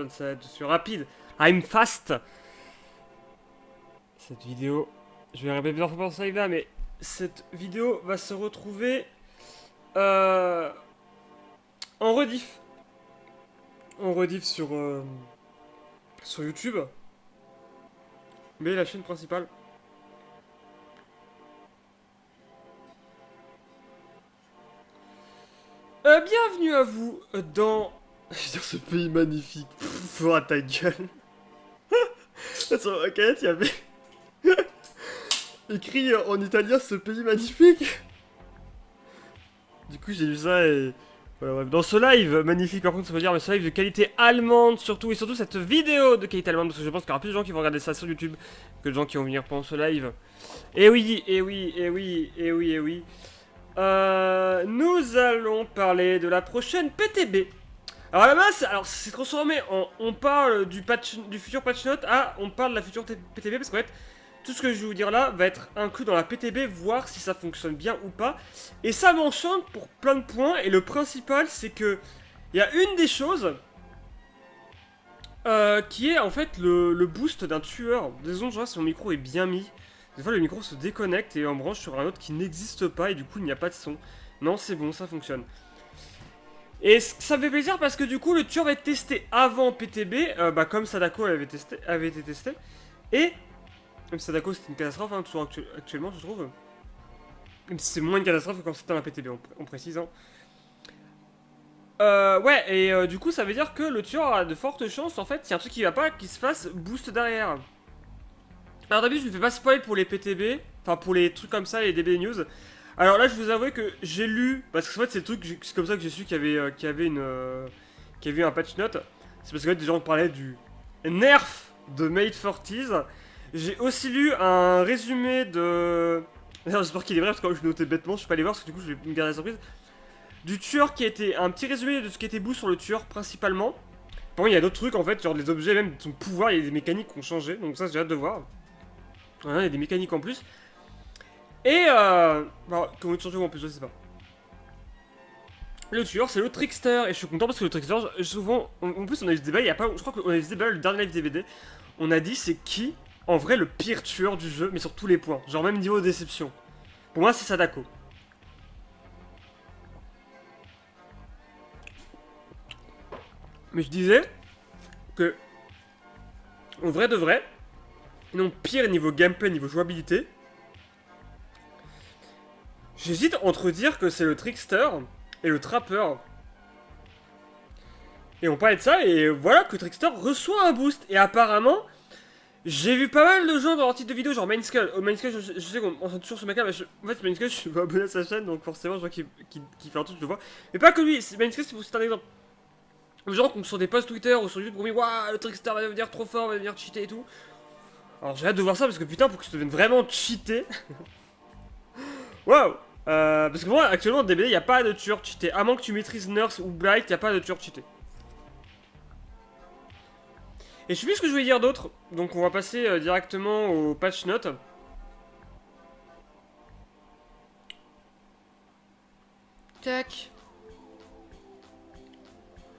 27, je suis rapide. I'm fast. Cette vidéo, je vais répéter plusieurs fois pendant ce live là, mais cette vidéo va se retrouver en rediff. En rediff sur YouTube. Mais la chaîne principale. Bienvenue à vous dans... Je veux dire, ce pays magnifique. Pfff, à ta gueule. Sur la canette, il y avait... écrit en italien, ce pays magnifique. Du coup, j'ai lu ça et... Voilà, bref. Dans ce live magnifique, par contre, ça veut dire, mais ce live de qualité allemande surtout, et surtout cette vidéo de qualité allemande, parce que je pense qu'il y aura plus de gens qui vont regarder ça sur YouTube que de gens qui vont venir pendant ce live. Et oui, et oui, et oui, et oui, et oui. Nous allons parler de la prochaine PTB. Alors à la base, alors c'est transformé en on parle du futur patch note à on parle de la future PTB parce qu'en fait tout ce que je vais vous dire là va être inclus dans la PTB, voir si ça fonctionne bien ou pas. Et ça m'enchante pour plein de points. Et le principal, c'est que il y a une des choses qui est en fait le boost d'un tueur. Désolé, je vois si mon micro est bien mis. Des fois, le micro se déconnecte et on branche sur un autre qui n'existe pas et du coup, il n'y a pas de son. Non, c'est bon, ça fonctionne. Et ça me fait plaisir parce que du coup, le tueur va être testé avant PTB, comme Sadako avait été testé. Et même si Sadako c'était une catastrophe, hein, toujours actuellement, je trouve. Même si c'est moins une catastrophe que quand c'était dans la PTB, on précise. Hein. Ouais, et du coup, ça veut dire que le tueur a de fortes chances, en fait, s'il y a un truc qui va pas, qu'il se fasse boost derrière. Alors d'habitude, je ne fais pas spoil pour les PTB, enfin pour les trucs comme ça, les DB News. Alors là, je vous avoue que j'ai lu, parce que en fait, c'est comme ça que j'ai su qu'il y avait un patch note. C'est parce que des gens parlaient du nerf de Mate 40s. J'ai aussi lu un résumé de... J'espère qu'il est vrai parce que je l'ai noté bêtement, je suis pas allé voir parce que du coup je vais me garder la surprise. Du tueur qui a été... Un petit résumé de ce qui était boost sur le tueur principalement. Par contre il y a d'autres trucs en fait, genre des objets, même son pouvoir, il y a des mécaniques qui ont changé, donc ça j'ai hâte de voir. Voilà, il y a des mécaniques en plus. Et comment il change en plus, je sais pas. Le tueur, c'est le trickster, et je suis content parce que le trickster, souvent, en plus on a eu ce débat, il y a pas, je crois qu'on a eu ce débat le dernier live DVD, on a dit c'est qui, en vrai, le pire tueur du jeu, mais sur tous les points, genre même niveau déception. Pour moi, c'est Sadako. Mais je disais que, en vrai de vrai, non pire niveau gameplay, niveau jouabilité, j'hésite entre dire que c'est le trickster et le trappeur. Et on parlait de ça, et voilà que Trickster reçoit un boost. Et apparemment, j'ai vu pas mal de gens dans leur titre de vidéo, genre Mainskull. Mainskull, je sais qu'on s'entend toujours sur ma cam, mais en fait, Mainskull, je suis pas abonné à sa chaîne, donc forcément, je vois qu'il fait un truc, je le vois. Mais pas que lui, Mainskull, c'est un exemple. Les gens qui sont sur des posts Twitter ou sur YouTube, qui ont mis waouh, le Trickster va devenir trop fort, va devenir cheaté et tout. Alors j'ai hâte de voir ça parce que putain, pour que ça devienne vraiment cheaté. Waouh! Parce que moi, actuellement, en DBD, il n'y a pas de tueur cheaté. À moins que tu maîtrises Nurse ou Blight, il n'y a pas de tueur cheaté. Et je sais plus ce que je voulais dire d'autre, donc on va passer directement au patch note. Tac.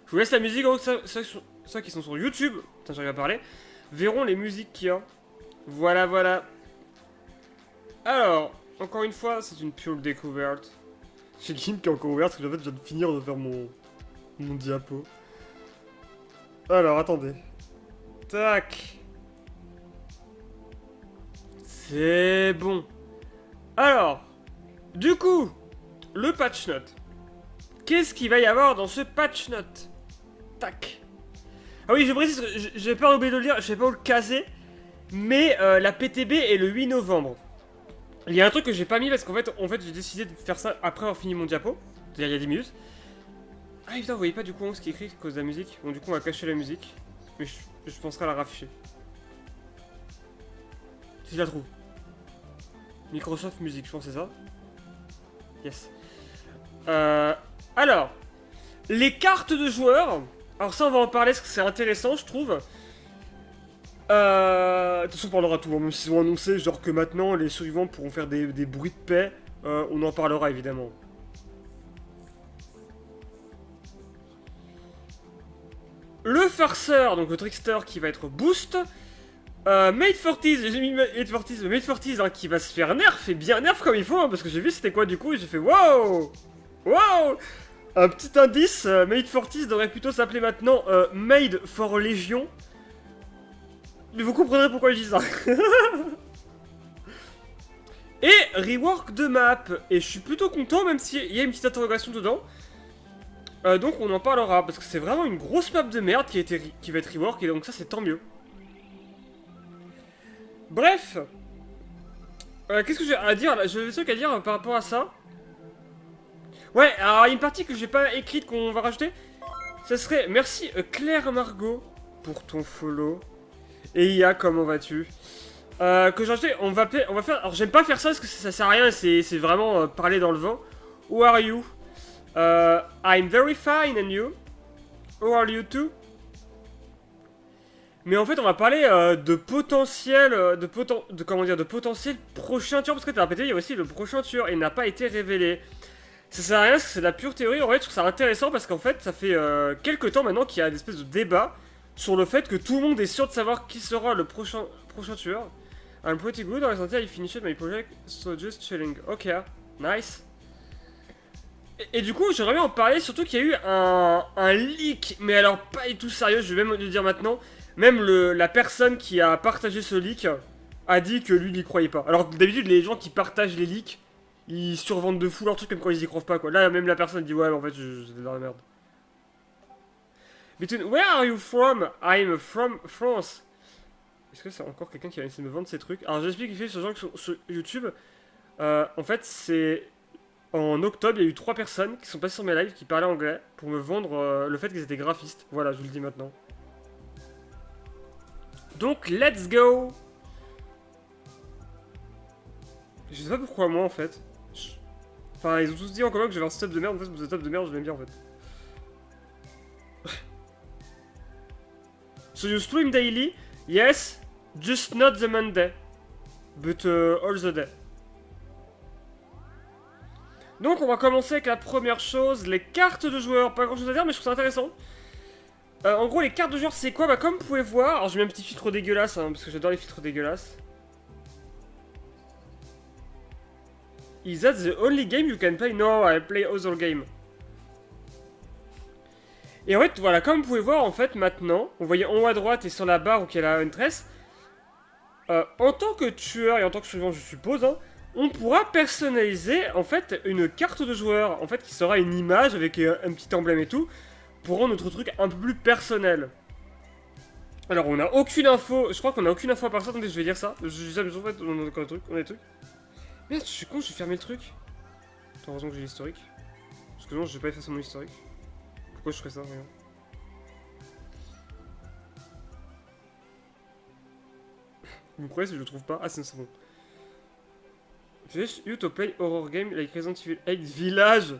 Je vous laisse la musique, donc ceux qui sont sur YouTube, putain j'arrive à parler, verront les musiques qu'il y a. Voilà, voilà. Alors, encore une fois, c'est une pure découverte. J'ai le film qui est encore ouvert parce que en fait je viens de finir de faire mon diapo. Alors, attendez. Tac. C'est bon. Alors, du coup, le patch note. Qu'est-ce qu'il va y avoir dans ce patch note? Tac. Ah oui, je précise que j'ai peur d'oublier de le lire, je sais pas où le caser. Mais la PTB est le 8 novembre. Il y a un truc que j'ai pas mis parce qu'en fait, j'ai décidé de faire ça après avoir fini mon diapo. C'est-à-dire il y a 10 minutes. Ah putain, vous voyez pas du coup ce qui est écrit à cause de la musique. Bon, du coup, on va cacher la musique. Mais je penserai à la rafficher. Si je la trouve. Microsoft Music, je pense que c'est ça. Yes. Alors, les cartes de joueurs. Alors ça, on va en parler parce que c'est intéressant, je trouve. De toute façon, on parlera tout, hein, même s'ils ont annoncé genre que maintenant les survivants pourront faire des bruits de paix. On en parlera évidemment. Le farceur, donc le trickster qui va être boost. Mate Fortis, j'ai mis Mate Fortis, le Mate Fortis hein, qui va se faire nerf, et bien nerf comme il faut, hein, parce que j'ai vu c'était quoi du coup, et j'ai fait wow. Wow. Un petit indice, Mate Fortis devrait plutôt s'appeler maintenant Made for Legion. Mais vous comprendrez pourquoi je dis ça. Et rework de map. Et je suis plutôt content, même s'il y a une petite interrogation dedans. Donc on en parlera, parce que c'est vraiment une grosse map de merde qui va être rework, et donc ça c'est tant mieux. Bref. Qu'est-ce que j'ai à dire là? J'ai des trucs à dire par rapport à ça. Ouais, alors il y a une partie que j'ai pas écrite qu'on va rajouter. Ça serait merci Claire Margot pour ton follow. Et IA, comment vas-tu? Que j'ai rajouté, on va faire. Alors j'aime pas faire ça parce que ça sert à rien, c'est vraiment parler dans le vent. Who are you? I'm very fine and you? Who are you too? Mais en fait, on va parler de potentiel, de potentiel prochain tueur, parce que t'as répété, il y a aussi le prochain tueur, et il n'a pas été révélé. Ça sert à rien, parce que c'est de la pure théorie. En fait, je trouve ça intéressant parce qu'en fait, ça fait quelques temps maintenant qu'il y a une espèce de débat sur le fait que tout le monde est sûr de savoir qui sera le prochain tueur. I'm pretty good, recently I finished my project, so just chilling. Ok, nice. Et du coup, j'aimerais bien en parler, surtout qu'il y a eu un leak, mais alors pas du tout sérieux, je vais même le dire maintenant. Même la personne qui a partagé ce leak a dit que lui, il y croyait pas. Alors d'habitude, les gens qui partagent les leaks, ils survendent de fou leur truc comme quand ils y croient pas quoi. Là, même la personne dit ouais, mais en fait, c'est dans la merde. Between, where are you from? I'm from France. Est-ce que c'est encore quelqu'un qui va essayer de me vendre ces trucs? Alors j'explique vite fait sur gens sur YouTube. En fait, c'est en octobre, il y a eu 3 personnes qui sont passées sur mes lives qui parlaient anglais pour me vendre le fait qu'ils étaient graphistes. Voilà, je vous le dis maintenant. Donc, let's go! Je sais pas pourquoi moi en fait. Enfin, ils ont tous dit en commun que j'avais un setup de merde. En fait, mon setup de merde, je l'aime bien en fait. So you stream daily? Yes, just not the Monday. But all the day. Donc, on va commencer avec la première chose, les cartes de joueurs. Pas grand chose à dire, mais je trouve ça intéressant. En gros, les cartes de joueurs, c'est quoi? Bah, comme vous pouvez voir, alors j'ai mis un petit filtre dégueulasse, hein, parce que j'adore les filtres dégueulasses. Is that the only game you can play? No, I play other game. Et en fait, voilà, comme vous pouvez voir, en fait, maintenant, vous voyez en haut à droite et sur la barre où il y a une tresse, en tant que tueur et en tant que survivant, je suppose, hein, on pourra personnaliser, en fait, une carte de joueur, en fait, qui sera une image avec un petit emblème et tout, pour rendre notre truc un peu plus personnel. Alors, on n'a aucune info, je crois qu'on n'a aucune info à part ça, attendez, je vais dire ça. En fait, on a encore des trucs, on a des trucs. Merde, je suis con, j'ai fermé le truc. Attends, heureusement que j'ai l'historique. Parce que non, j'ai pas effacé mon historique. Pourquoi je ferais ça, regarde. Vous me croyez si je le trouve pas? Ah, c'est bon. Just you to play horror game like Resident Evil 8 Village,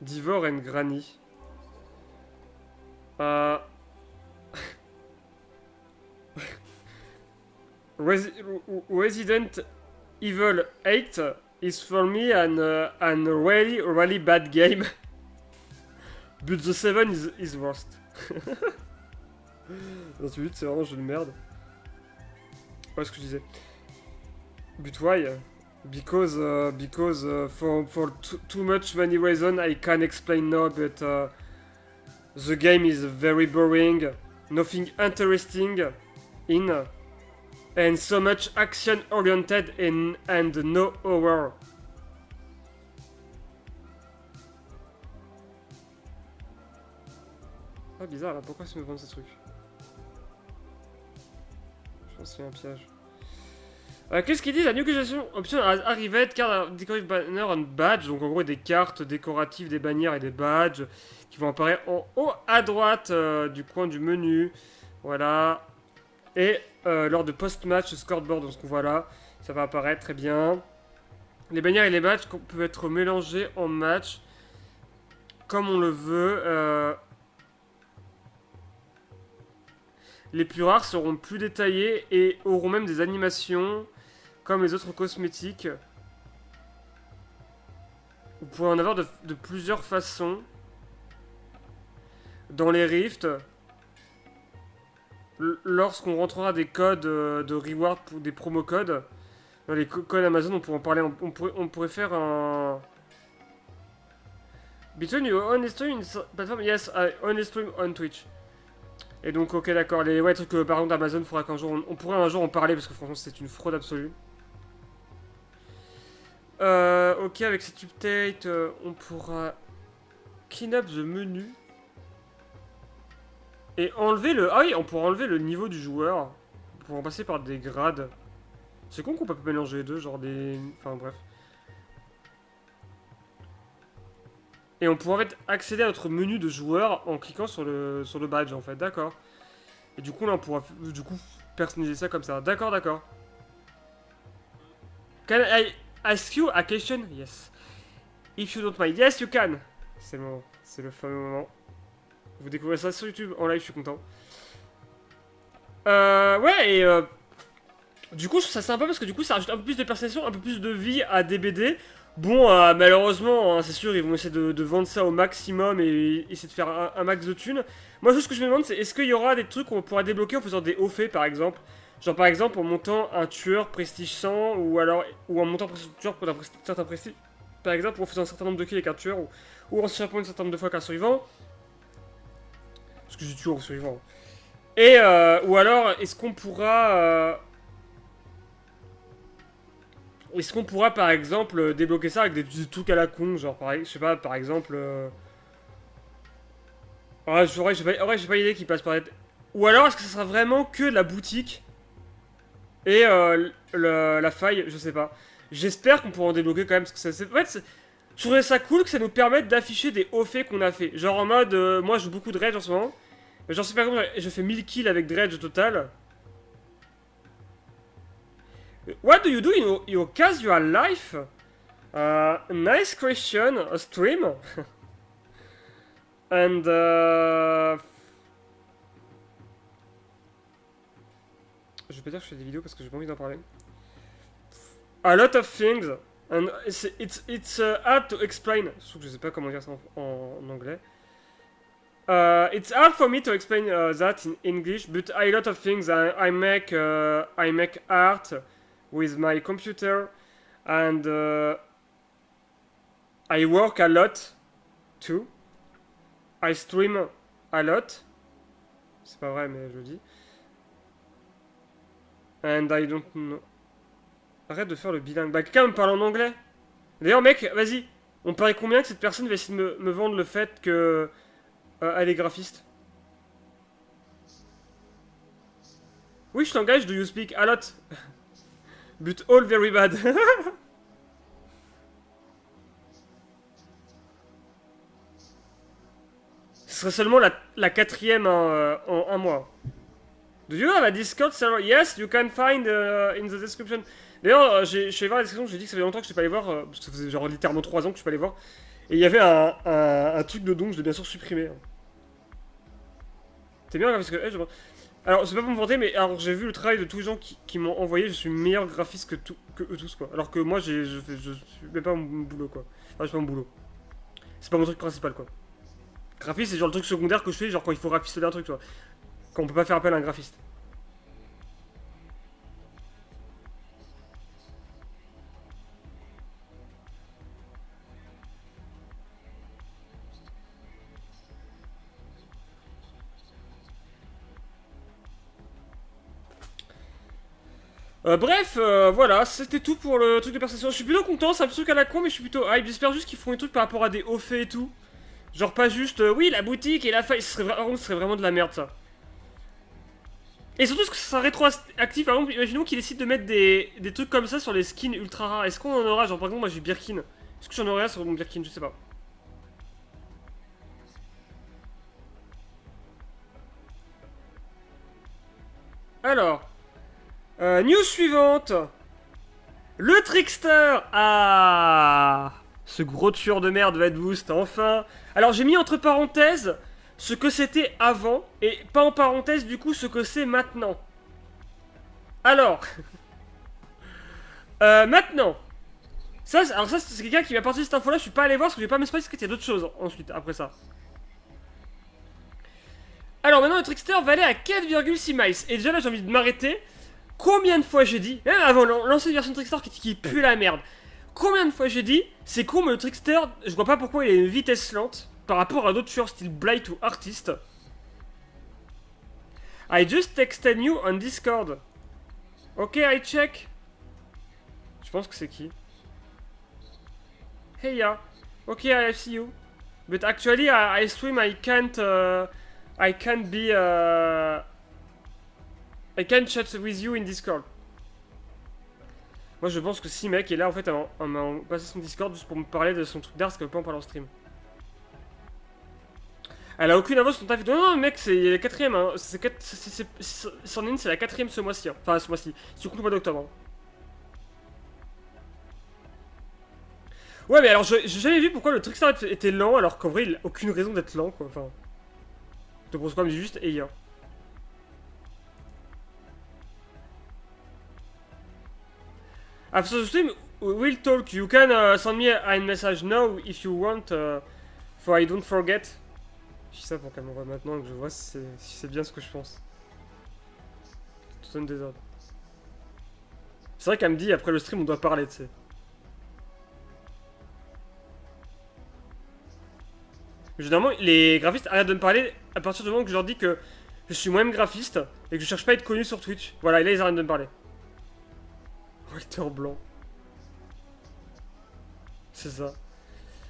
Divor and Granny. Resident Evil 8 is for me an really bad game. But the 7 is worst. Dans ce but, c'est vraiment un jeu de merde. Ouais, ce que je disais. But why? Because for too much many reasons I can't explain now, but the game is very boring, nothing interesting in, and so much action oriented and no horror. Ah bizarre là, pourquoi ça me vend ces trucs? Je pense qu'il y a un piège. Qu'est-ce qu'ils disent? La new option arrivait, carte decorative banner and badge, donc en gros des cartes décoratives, des bannières et des badges qui vont apparaître en haut à droite du coin du menu. Voilà. Et lors de post-match scoreboard, donc voilà, ça va apparaître très bien. Les bannières et les badges peuvent être mélangés en match comme on le veut. Les plus rares seront plus détaillés et auront même des animations comme les autres cosmétiques. Vous pourrez en avoir de plusieurs façons. Dans les rifts, lorsqu'on rentrera des codes de reward pour des promo codes, dans les codes Amazon, on pourrait en parler. On pourrait faire un. Between your own stream in platform, yes, I only stream on Twitch. Et donc, ok, d'accord. Les ouais, trucs que par exemple Amazon faudra qu'un jour. On pourrait un jour en parler parce que franchement, c'est une fraude absolue. Ok, avec cette update, on pourra clean up the menu. Et enlever le. Ah oui, on pourra enlever le niveau du joueur. Pour en passer par des grades. C'est con qu'on peut pas mélanger les deux, genre des. Enfin bref. Et on pourra en fait accéder à notre menu de joueur en cliquant sur le badge en fait, d'accord. Et du coup là on pourra du coup personnaliser ça comme ça. D'accord, d'accord. Can I ask you a question? Yes. If you don't mind. Yes, you can. C'est le moment. C'est le fameux moment. Vous découvrez ça sur YouTube en live, je suis content. Ouais, et du coup, je trouve ça sympa parce que du coup, ça rajoute un peu plus de personnalisation, un peu plus de vie à DBD. Bon, malheureusement, hein, c'est sûr, ils vont essayer de vendre ça au maximum et essayer de faire un max de thunes. Moi, juste ce que je me demande, c'est est-ce qu'il y aura des trucs qu'on pourra débloquer en faisant des hauts faits, par exemple? Genre, par exemple, en montant un tueur prestige 100 ou en montant un tueur pour un certain prestige. Par exemple, ou en faisant un certain nombre de kills avec un tueur ou en se chapant un certain nombre de fois qu'un survivant. Parce que j'ai tué en survivant. Et, ou alors, est-ce qu'on pourra. Est-ce qu'on pourra par exemple débloquer ça avec des trucs à la con, genre je sais pas, par exemple. Ouais, j'ai pas idée qui passe par. Ou alors est-ce que ça sera vraiment que la boutique et la faille, je sais pas. J'espère qu'on pourra en débloquer quand même parce que ça. En fait, je trouverais ça cool que ça nous permette d'afficher des hauts faits qu'on a fait. Genre en mode, moi je joue beaucoup de Dredge en ce moment. Genre si par exemple je fais 1000 kills avec Dredge au total. What do you do in your casual life? Nice question, a stream. And je vais pas dire que je fais des vidéos parce que j'ai pas envie d'en parler. A lot of things. And it's hard to explain. Sauf que je sais pas comment dire ça en anglais. It's hard for me to explain that in English, but a lot of things. I make art with my computer, and I work a lot too. I stream a lot. C'est pas vrai, mais je le dis. And I don't know. Arrête de faire le bilingue. Bah, quelqu'un me parle en anglais. D'ailleurs, mec, vas-y. On paraît combien que cette personne va essayer de me vendre le fait que elle est graphiste? Which language do you speak? A lot. But all very bad. Ce serait seulement la quatrième en un mois. Do you have a Discord server? Yes, you can find in the description. D'ailleurs, je suis allé voir la description, j'ai dit que ça fait longtemps que je suis pas allé voir, parce que ça faisait genre littéralement 3 ans que je suis pas allé voir. Et il y avait un truc de don, je l'ai bien sûr supprimé. T'es bien parce que. Alors, c'est pas pour me vanter, mais alors j'ai vu le travail de tous les gens qui m'ont envoyé, je suis meilleur graphiste que eux tous, quoi. Alors que moi, je suis même pas mon boulot, quoi. Enfin, c'est pas mon boulot. C'est pas mon truc principal, quoi. Graphiste, c'est genre le truc secondaire que je fais, genre quand il faut rafistoler un truc, tu vois. Quand on peut pas faire appel à un graphiste. Bref, voilà, c'était tout pour le truc de perception. Je suis plutôt content, c'est un petit truc à la con, mais je suis plutôt hype. J'espère juste qu'ils feront des trucs par rapport à des hauts faits et tout. Genre pas juste, oui, la boutique et la faille, ce serait vraiment de la merde ça. Et surtout, ce que ça sera rétroactif, par exemple, imaginons qu'ils décident de mettre des trucs comme ça sur les skins ultra rares. Est-ce qu'on en aura, genre par exemple, moi j'ai Birkin. Est-ce que j'en aurai un sur mon Birkin? Je sais pas. Alors, news suivante. Le Trickster. Ah, ce gros tueur de merde va être boost, enfin. Alors j'ai mis entre parenthèses ce que c'était avant, et pas en parenthèse du coup ce que c'est maintenant. Alors, maintenant. Alors ça c'est quelqu'un qui m'a apporté cette info là, je suis pas allé voir parce que je vais pas me spoiler parce qu'il y a d'autres choses ensuite, après ça. Alors maintenant le Trickster va aller à 4,6 miles. Et déjà là j'ai envie de m'arrêter. Combien de fois j'ai dit, même avant l'ancienne version de Trickster qui pue la merde, combien de fois j'ai dit, c'est con mais le Trickster, je vois pas pourquoi il a une vitesse lente par rapport à d'autres tueurs style Blight ou Artist. I just texted you on Discord. Ok, I check. Je pense que c'est qui? Hey ya. Ok, I see you. But actually, I stream. I can't be. I can't chat with you in Discord. Moi, je pense que si mec est là, en fait, on m'a passé son Discord juste pour me parler de son truc d'art, parce qu'elle peut pas en parler en stream. Elle a aucune avance sur ton taf. Non, non, mec, c'est la quatrième. Hein. C'en est une, c'est la quatrième ce mois-ci. Hein. Enfin, ce mois-ci. C'est du coup le mois d'octobre. Hein. Ouais, mais alors, j'ai jamais vu pourquoi le Trickster était lent, alors qu'en vrai, il a aucune raison d'être lent, quoi. Enfin. Je te pense comme juste Eya. After the stream, we'll talk. You can send me a message now if you want, for I don't forget. Je dis ça pour qu'elle m'envoie maintenant que je vois si c'est bien ce que je pense. Je te donne des ordres. C'est vrai qu'elle me dit après le stream on doit parler, tu sais. Généralement, les graphistes arrêtent de me parler à partir du moment que je leur dis que je suis moi-même graphiste et que je cherche pas à être connu sur Twitch. Voilà, et là ils arrêtent de me parler. Walter Blanc. C'est ça.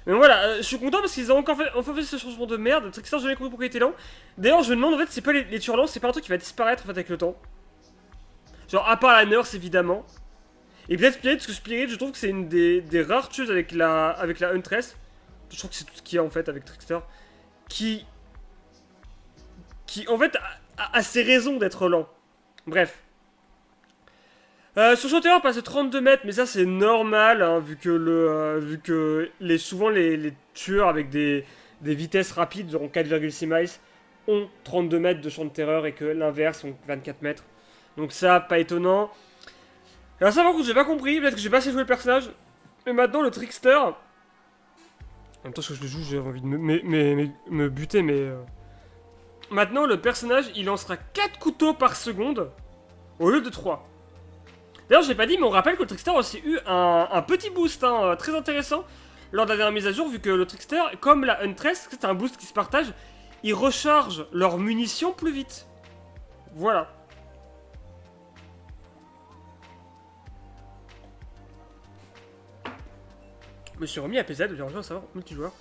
Mais voilà, je suis content parce qu'ils ont encore fait ce changement de merde. Trickster, j'ai jamais compris pourquoi il était lent. D'ailleurs, je me demande en fait, c'est pas les tueurs lents, c'est pas un truc qui va disparaître en fait avec le temps. Genre, à part la nurse évidemment. Et peut-être Spirit, parce que Spirit, je trouve que c'est une des rares tueuses avec la Huntress. Je trouve que c'est tout ce qu'il y a en fait avec Trickster. Qui en fait a ses raisons d'être lent. Bref. Son chanteur passe de 32 mètres, mais ça c'est normal, hein, vu que souvent les tueurs avec des vitesses rapides, genre 4,6 miles, ont 32 mètres de champ de terreur et que l'inverse ont 24 mètres. Donc ça, pas étonnant. Alors ça par contre j'ai pas compris, peut-être que j'ai pas assez joué le personnage. Mais maintenant le Trickster... En même temps, que je le joue, j'ai envie de me buter, mais... Maintenant, le personnage, il lancera 4 couteaux par seconde, au lieu de 3. D'ailleurs, j'ai pas dit, mais on rappelle que le Trickster a aussi eu un petit boost, hein, très intéressant, lors de la dernière mise à jour, vu que le Trickster, comme la Huntress, c'est un boost qui se partage, ils rechargent leurs munitions plus vite. Voilà. Je me suis remis à PZ, j'ai envie de savoir multijoueur.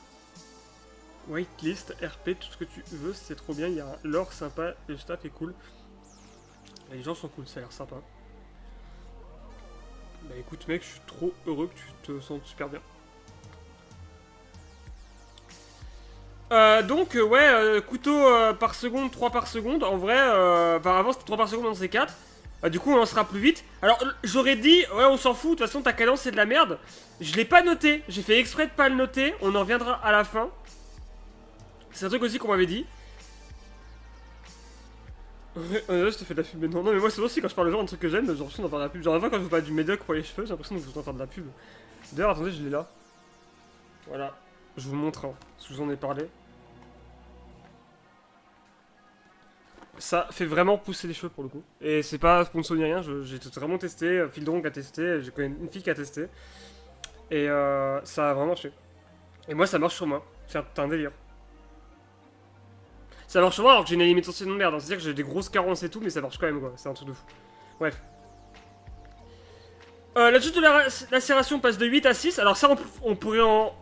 Whitelist, RP, tout ce que tu veux, c'est trop bien, il y a un lore sympa, le staff est cool. Et les gens sont cool, ça a l'air sympa. Bah écoute mec, je suis trop heureux que tu te sentes super bien. Donc ouais, couteau par seconde, 3 par seconde, en vrai, enfin avant c'était 3 par seconde, maintenant c'est 4. Du coup on lancera plus vite. Alors j'aurais dit, ouais on s'en fout, de toute façon ta cadence c'est de la merde. Je l'ai pas noté, j'ai fait exprès de pas le noter, on en reviendra à la fin. C'est un truc aussi qu'on m'avait dit. Ouais, je te fais de la pub, mais non, mais moi c'est aussi quand je parle de genre un truc que j'aime, j'ai l'impression d'en faire de la pub. Genre avant quand je vous parle du médoc pour les cheveux, j'ai l'impression de vous en faire de la pub. D'ailleurs attendez, je l'ai là. Voilà, je vous montre, hein, parce que je vous en ai parlé. Ça fait vraiment pousser les cheveux pour le coup. Et c'est pas sponsor ni rien, j'ai vraiment testé, Fildrong a testé, j'ai connu une fille qui a testé. Et ça a vraiment marché. Et moi ça marche sur moi, c'est un délire. Ça marche sur moi alors que j'ai une alimentation de merde, hein. C'est-à-dire que j'ai des grosses carences et tout, mais ça marche quand même quoi, c'est un truc de fou. Bref. La chute de la lacération passe de 8 à 6, alors ça on pourrait en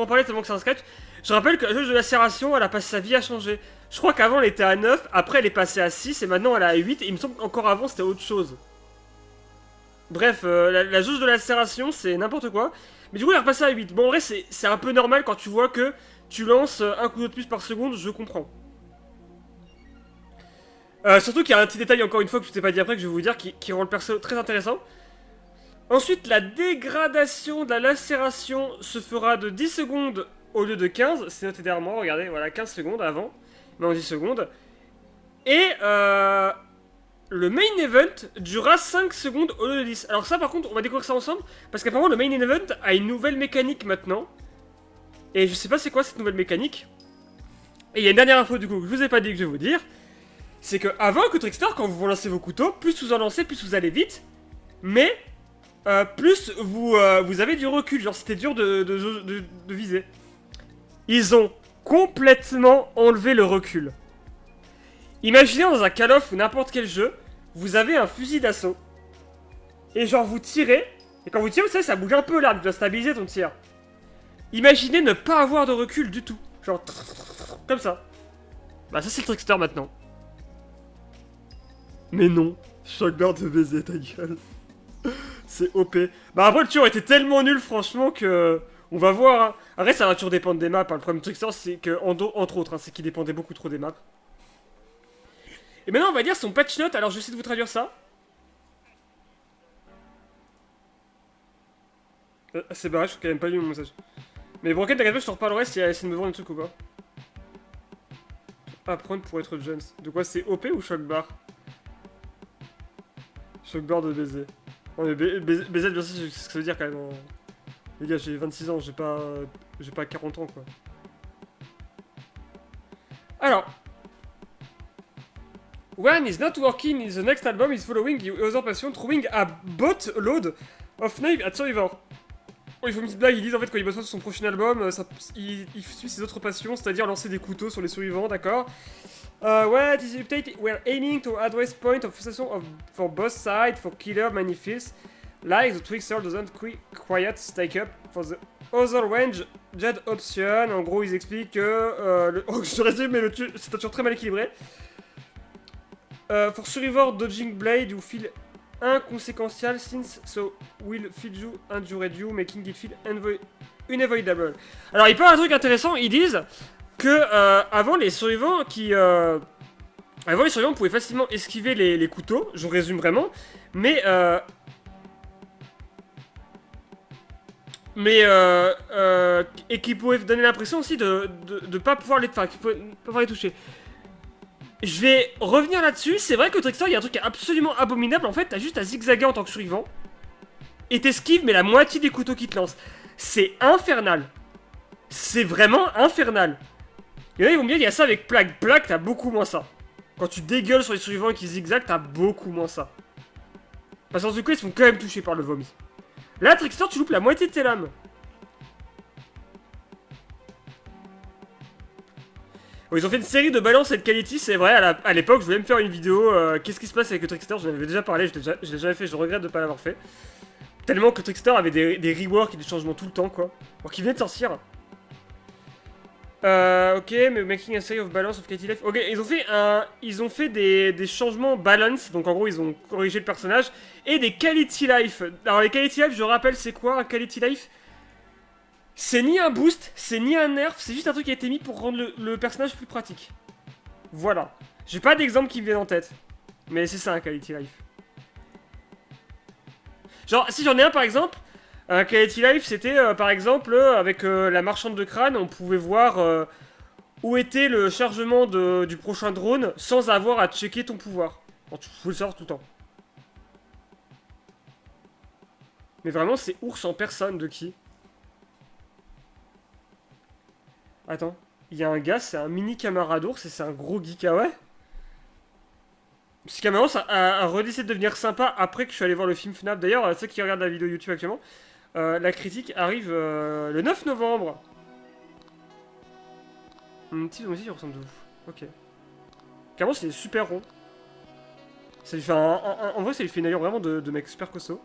parler tellement que c'est un sketch. Je rappelle que la jauge de lacération, elle a passé sa vie à changer. Je crois qu'avant elle était à 9, après elle est passée à 6 et maintenant elle est à 8, et il me semble qu'encore avant c'était autre chose. Bref, la jauge de lacération c'est n'importe quoi. Mais du coup elle est repassée à 8. Bon en vrai c'est un peu normal quand tu vois que tu lances un coup de plus par seconde, je comprends. Surtout qu'il y a un petit détail encore une fois que je t'ai pas dit après que je vais vous dire qui rend le perso très intéressant. Ensuite la dégradation de la lacération se fera de 10 secondes au lieu de 15. C'est noté derrière moi, regardez, voilà 15 secondes avant. Non 10 secondes. Et le main event durera 5 secondes au lieu de 10. Alors ça par contre on va découvrir ça ensemble. Parce qu'apparemment le main event a une nouvelle mécanique maintenant. Et je sais pas c'est quoi cette nouvelle mécanique. Et il y a une dernière info du coup que je vous ai pas dit que je vais vous dire. C'est que avant que Trickster, quand vous lancez vos couteaux, plus vous en lancez, plus vous allez vite. Mais plus vous avez du recul. Genre c'était dur de viser. Ils ont complètement enlevé le recul. Imaginez dans un Call of ou n'importe quel jeu, vous avez un fusil d'assaut. Et genre vous tirez. Et quand vous tirez, vous savez, ça bouge un peu l'arme, tu dois stabiliser ton tir. Imaginez ne pas avoir de recul du tout. Genre comme ça. Bah ça c'est le Trickster maintenant. Mais non, Shockbird de baiser ta gueule. C'est OP. Bah après le tir était tellement nul franchement que... On va voir. Hein. Après ça va toujours dépendre des maps. Hein. Le problème de Trickster c'est que, entre autres, hein, c'est qu'il dépendait beaucoup trop des maps. Et maintenant on va dire son patch note. Alors je vais essayer de vous traduire ça. C'est barré, je crois qu'elle a même pas lu mon message. Mais Broken, t'inquiète pas, je te reparlerai si elle essaie de me vendre un truc ou pas. Apprendre pour être Jones. De quoi c'est OP ou Shockbar? Shockbar de baiser. Non mais BZ, bien sûr, c'est ce que ça veut dire quand même. Hein. Les gars, j'ai 26 ans, j'ai pas 40 ans quoi. Alors. When is not working in the next album is following the other passion, throwing a boatload of knives at Survivor. Oh, il faut une petite blague, ils disent en fait quand il bosse sur son prochain album, il suit ses autres passions, c'est-à-dire lancer des couteaux sur les survivants, d'accord. Well, this update, we're aiming to address point of frustration for both sides, for killer manifests, like the Trickster doesn't quite take up for the other range jet option. En gros, ils expliquent que... Oh, je te résume, mais c'est toujours très mal équilibré. For Survivor Dodging Blade, you feel inconséquential since so will feel you injured you, making it feel unavoidable. Alors, ils parlent un truc intéressant, ils disent que avant les survivants pouvaient facilement esquiver les couteaux, je résume vraiment, mais et qui pouvaient donner l'impression aussi de pas pouvoir les, pas pouvoir les toucher. Je vais revenir là-dessus, c'est vrai que Trickster, il y a un truc absolument abominable, en fait, t'as juste à zigzaguer en tant que survivant, et t'esquives, mais la moitié des couteaux qui te lancent. C'est infernal. C'est vraiment infernal. Il y en a, ils vont me dire, il y a ça avec Plague. Plague, t'as beaucoup moins ça. Quand tu dégueules sur les survivants qui zigzaguent, t'as beaucoup moins ça. Parce qu'en tout cas, ils sont quand même touchés par le vomi. Là, Trickster, tu loupes la moitié de tes lames. Oh, ils ont fait une série de Balance et de Quality, c'est vrai, à l'époque je voulais me faire une vidéo, qu'est-ce qui se passe avec le Trickster, j'en avais déjà parlé, je l'ai jamais fait, je regrette de pas l'avoir fait. Tellement que Trickster avait des reworks et des changements tout le temps quoi, alors qu'il venait de sortir. Ok, mais making a series of balance of Quality Life, ok, ils ont fait des changements balance, donc en gros ils ont corrigé le personnage, et des Quality Life. Alors les Quality Life, je rappelle c'est quoi un Quality Life? C'est ni un boost, c'est ni un nerf, c'est juste un truc qui a été mis pour rendre le personnage plus pratique. Voilà. J'ai pas d'exemple qui me viennent en tête. Mais c'est ça un Quality Life. Genre, si j'en ai un par exemple, un Quality Life c'était par exemple avec la marchande de crâne, on pouvait voir où était le chargement du prochain drone sans avoir à checker ton pouvoir. Alors, tu pouvais le savoir tout le temps. Mais vraiment, c'est ours en personne de qui? Attends, il y a un gars, c'est un mini camarade ours et c'est un gros geek, ah ouais? Parce qu'Amaros a redécidé de devenir sympa après que je suis allé voir le film FNAF. D'ailleurs, ceux qui regardent la vidéo YouTube actuellement, la critique arrive le 9 novembre. Petit aussi, il ressemble de ouf. Ok. Carrément, c'est super rond. Ça lui fait en vrai, ça lui fait une allure vraiment de mec super costaud.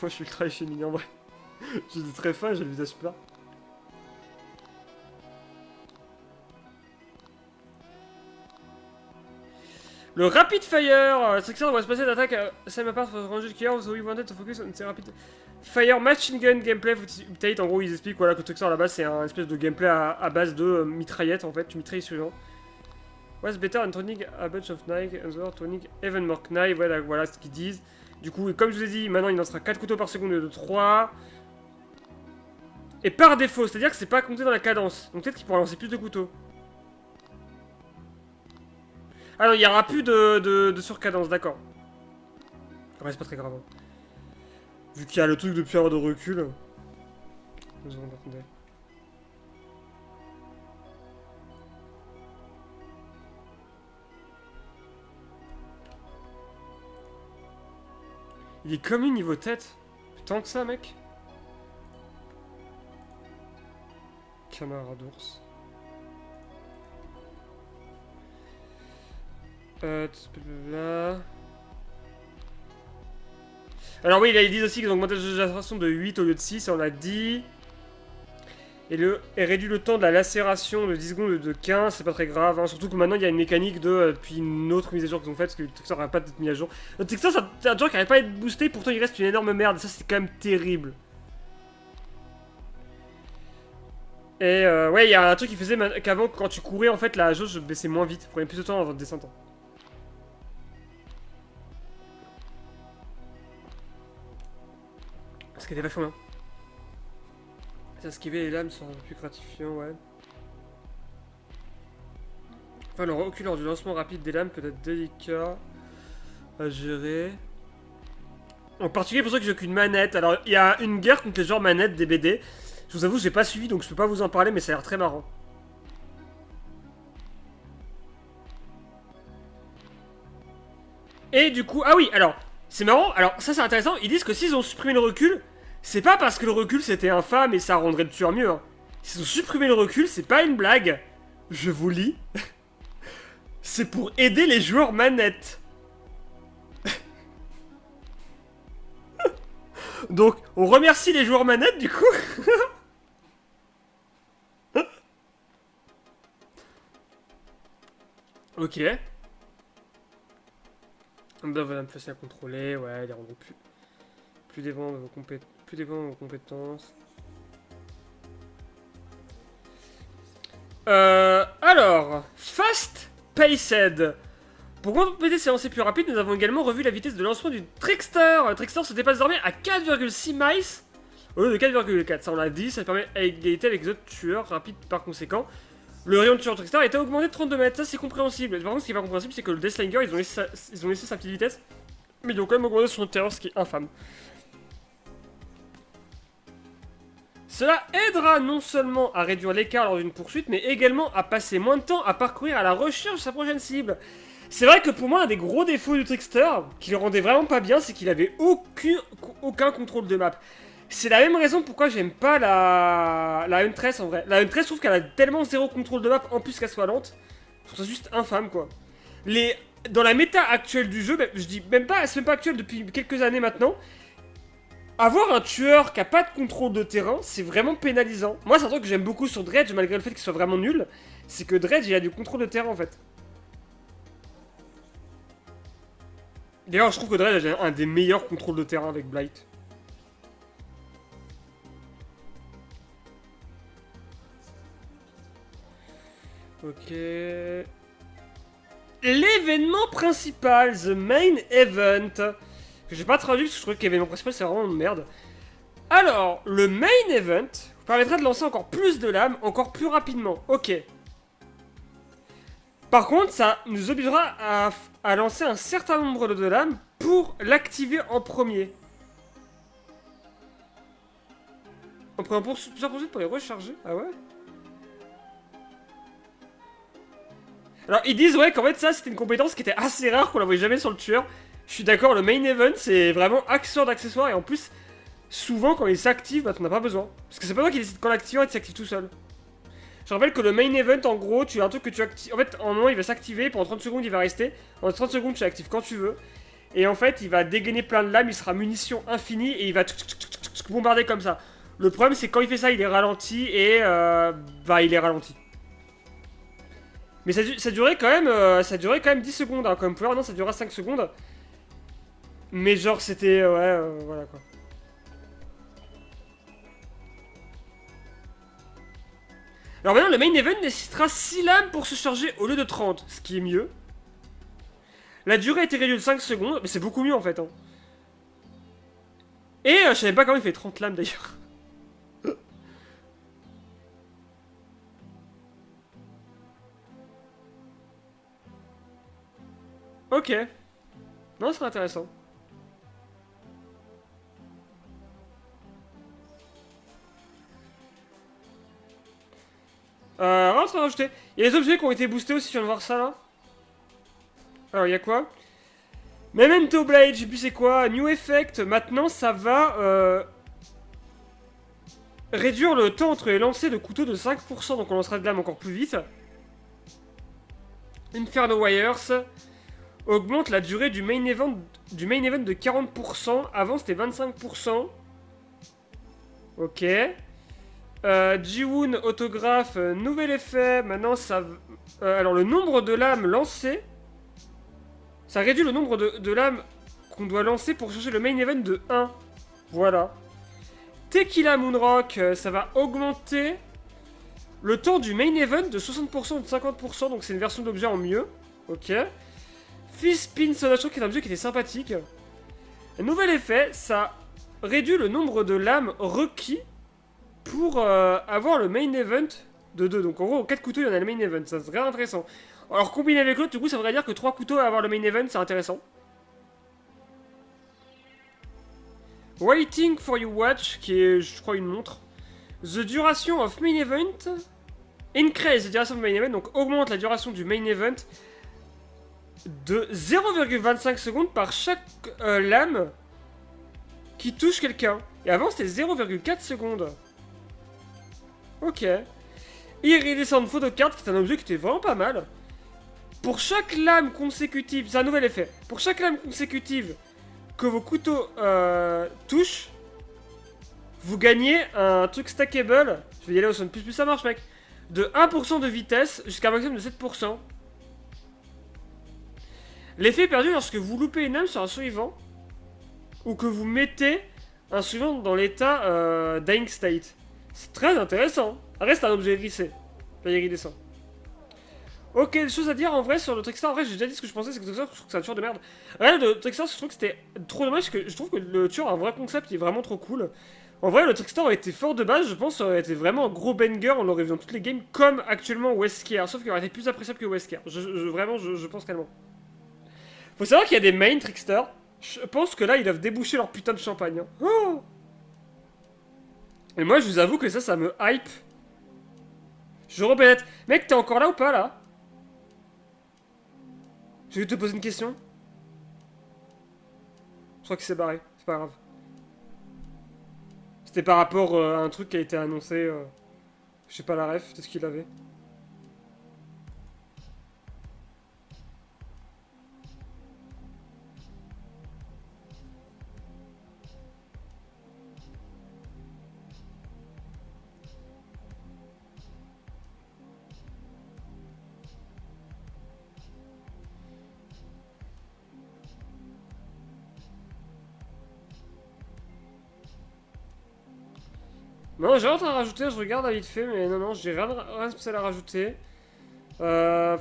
Moi, je suis ultra efféminé en vrai. J'ai des traits fins et j'ai le visage plat. Le Rapid Fire, Trickster doit se passer d'attaque same apart for ranged killer, so we wanted to focus on the Rapid Fire Machine Gun Gameplay Update. En gros, ils expliquent voilà, que Trickster à la base c'est un espèce de gameplay à base de mitraillette en fait, tu mitrailles sur les gens. What's better than turning a bunch of knives and the turning even more knives, voilà ce qu'ils disent. Du coup, comme je vous ai dit, maintenant il lancera 4 couteaux par seconde de 3. Et par défaut, c'est-à-dire que c'est pas compté dans la cadence. Donc peut-être qu'il pourra lancer plus de couteaux. Ah non, il n'y aura plus de surcadence, d'accord. Ouais, c'est pas très grave. Hein. Vu qu'il y a le truc de plus avoir de recul. Il est comme lui niveau tête. Tant que ça, mec. Camarade d'ours. Là. Alors oui, là, ils disent aussi qu'ils ont augmenté la lacération de 8 au lieu de 6, on l'a dit. Et réduit le temps de la lacération de 10 secondes de 15, c'est pas très grave. Hein. Surtout que maintenant, il y a une mécanique de... depuis une autre mise à jour qu'ils ont faite, parce que le texteur n'arrête pas d'être mis à jour. Le texteur, c'est un genre qui n'arrête pas d'être boosté, pourtant il reste une énorme merde. Ça, c'est quand même terrible. Et ouais, il y a un truc qui faisait qu'avant, quand tu courais, en fait, la jauge baissait moins vite. Prenait plus de temps avant de descendre. Ce qui était vachement bien. Esquiver les lames sera plus gratifiant, ouais. Enfin, le recul lors du lancement rapide des lames peut être délicat à gérer. En particulier pour ceux qui jouent qu'une manette. Alors, il y a une guerre contre les genres manettes des BD. Je vous avoue, j'ai pas suivi donc je peux pas vous en parler, mais ça a l'air très marrant. Et du coup, ah oui, alors, c'est marrant. Alors, ça c'est intéressant. Ils disent que s'ils ont supprimé le recul, c'est pas parce que le recul c'était infâme et ça rendrait le tueur mieux. Hein. S'ils ont supprimé le recul, c'est pas une blague. Je vous lis. C'est pour aider les joueurs manettes. Donc, on remercie les joueurs manettes du coup. Ok. Bah voilà, facile à contrôler, ouais, les rendront plus dépendants de vos compétences. Alors, Fast Paced. Pour compléter ces lancers plus rapides, nous avons également revu la vitesse de lancement du Trickster. Le Trickster se dépasse désormais à 4,6 miles au lieu de 4,4. Ça on l'a dit, ça permet à égalité avec les autres tueurs rapides par conséquent. Le rayon de tueur Trickster a été augmenté de 32 mètres, ça c'est compréhensible. Par contre, ce qui est pas compréhensible, c'est que le Deathslinger, ils ont laissé sa petite vitesse, mais ils ont quand même augmenté son terreur, ce qui est infâme. Cela aidera non seulement à réduire l'écart lors d'une poursuite, mais également à passer moins de temps à parcourir à la recherche de sa prochaine cible. C'est vrai que pour moi, un des gros défauts du Trickster, qui le rendait vraiment pas bien, c'est qu'il avait aucun contrôle de map. C'est la même raison pourquoi j'aime pas la Huntress en vrai. La Huntress, je trouve qu'elle a tellement zéro contrôle de map, en plus qu'elle soit lente. Je trouve ça juste infâme quoi. Dans la méta actuelle du jeu, je dis même pas, c'est même pas actuelle depuis quelques années maintenant. Avoir un tueur qui a pas de contrôle de terrain, c'est vraiment pénalisant. Moi, c'est un truc que j'aime beaucoup sur Dredge, malgré le fait qu'il soit vraiment nul. C'est que Dredge, il a du contrôle de terrain en fait. D'ailleurs, je trouve que Dredge a un des meilleurs contrôles de terrain avec Blight. Ok. L'événement principal, the main event. Que j'ai pas traduit parce que je trouvais que l'événement principal c'est vraiment une merde. Alors, le main event vous permettra de lancer encore plus de lames, encore plus rapidement. Ok. Par contre, ça nous obligera à lancer un certain nombre de lames pour l'activer en premier. On prend plusieurs poursuites pour les recharger. Ah ouais? Alors, ils disent, ouais, qu'en fait, ça, c'était une compétence qui était assez rare, qu'on la voyait jamais sur le tueur. Je suis d'accord, le main event, c'est vraiment accessoire d'accessoires, et en plus, souvent, quand il s'active, bah, t'en as pas besoin. Parce que c'est pas toi qui décide quand l'activer, il s'active tout seul. Je rappelle que le main event, en gros, tu as un truc que tu actives. En fait, en un moment, il va s'activer, pendant 30 secondes, il va rester. En 30 secondes, tu l'actives quand tu veux. Et en fait, il va dégainer plein de lames, il sera munition infinie, et il va bombarder comme ça. Le problème, c'est quand il fait ça, il est ralenti, et bah, il est ralenti. Mais ça durait quand même 10 secondes, hein, comme pouvoir, non, ça durait 5 secondes. Mais genre, c'était, ouais, voilà quoi. Alors maintenant, le main event nécessitera 6 lames pour se charger au lieu de 30, ce qui est mieux. La durée a été réduite de 5 secondes, mais c'est beaucoup mieux en fait. Hein. Et je savais pas comment il fait 30 lames d'ailleurs. Ok. Non, c'est intéressant. Rien de rajouter. Il y a les objets qui ont été boostés aussi, tu viens de voir ça là. Alors, il y a quoi? Memento Blade, je sais plus c'est quoi. New Effect, maintenant ça va réduire le temps entre les lancers de couteaux de 5%, donc on lancera de lame encore plus vite. Inferno Wires augmente la durée du main event de 40%. Avant c'était 25%. Ok. Ji-Woon autographe, nouvel effet. Maintenant ça... alors le nombre de lames lancées... Ça réduit le nombre de lames qu'on doit lancer pour chercher le main event de 1. Voilà. Tequila Moonrock, ça va augmenter le temps du main event de 60% ou de 50%. Donc c'est une version d'objet en mieux. Ok. Fist Spin Soda Shock, qui est un objet qui était sympathique. Un nouvel effet, ça réduit le nombre de lames requis pour avoir le main event de 2. Donc en gros, 4 couteaux, il y en a le main event. Ça serait intéressant. Alors combiné avec l'autre, du coup, ça voudrait dire que 3 couteaux à avoir le main event, c'est intéressant. Waiting for your watch, qui est, je crois, une montre. The duration of main event. Increase the duration of main event, donc augmente la duration du main event de 0,25 secondes par chaque lame qui touche quelqu'un. Et avant, c'était 0,4 secondes. Ok. Iridescent photocard, qui est un objet qui était vraiment pas mal. Pour chaque lame consécutive, c'est un nouvel effet. Pour chaque lame consécutive que vos couteaux touchent, vous gagnez un truc stackable. Je vais y aller au son plus ça marche, mec. De 1% de vitesse jusqu'à un maximum de 7%. L'effet est perdu lorsque vous loupez une lame sur un survivant ou que vous mettez un survivant dans l'état dying state. C'est très intéressant. Reste un objet hérissé. Pas iridescent. Ok, des choses à dire en vrai sur le Trickstar. En vrai, j'ai déjà dit ce que je pensais, c'est que le Trickstar, je trouve que c'est un tueur de merde. Rien de Trickstar, je trouve que c'était trop dommage, parce que je trouve que le tueur a un vrai concept, il est vraiment trop cool. En vrai, le Trickstar aurait été fort de base, je pense, ça aurait été vraiment un gros banger, on l'aurait vu dans toutes les games, comme actuellement Wesker, sauf qu'il aurait été plus appréciable que Wesker. Vraiment, je pense tellement. Faut savoir qu'il y a des main Trickstar, je pense que là, ils doivent déboucher leur putain de champagne. Hein. Oh, et moi, je vous avoue que ça me hype. Je répète, mec, t'es encore là ou pas, là? Je vais te poser une question. Je crois qu'il s'est barré, c'est pas grave. C'était par rapport à un truc qui a été annoncé. Je sais pas la ref, peut-être qu'il avait. Non, j'ai rien à rajouter, je regarde à vite fait, mais non, j'ai rien de spécial à rajouter. Moi,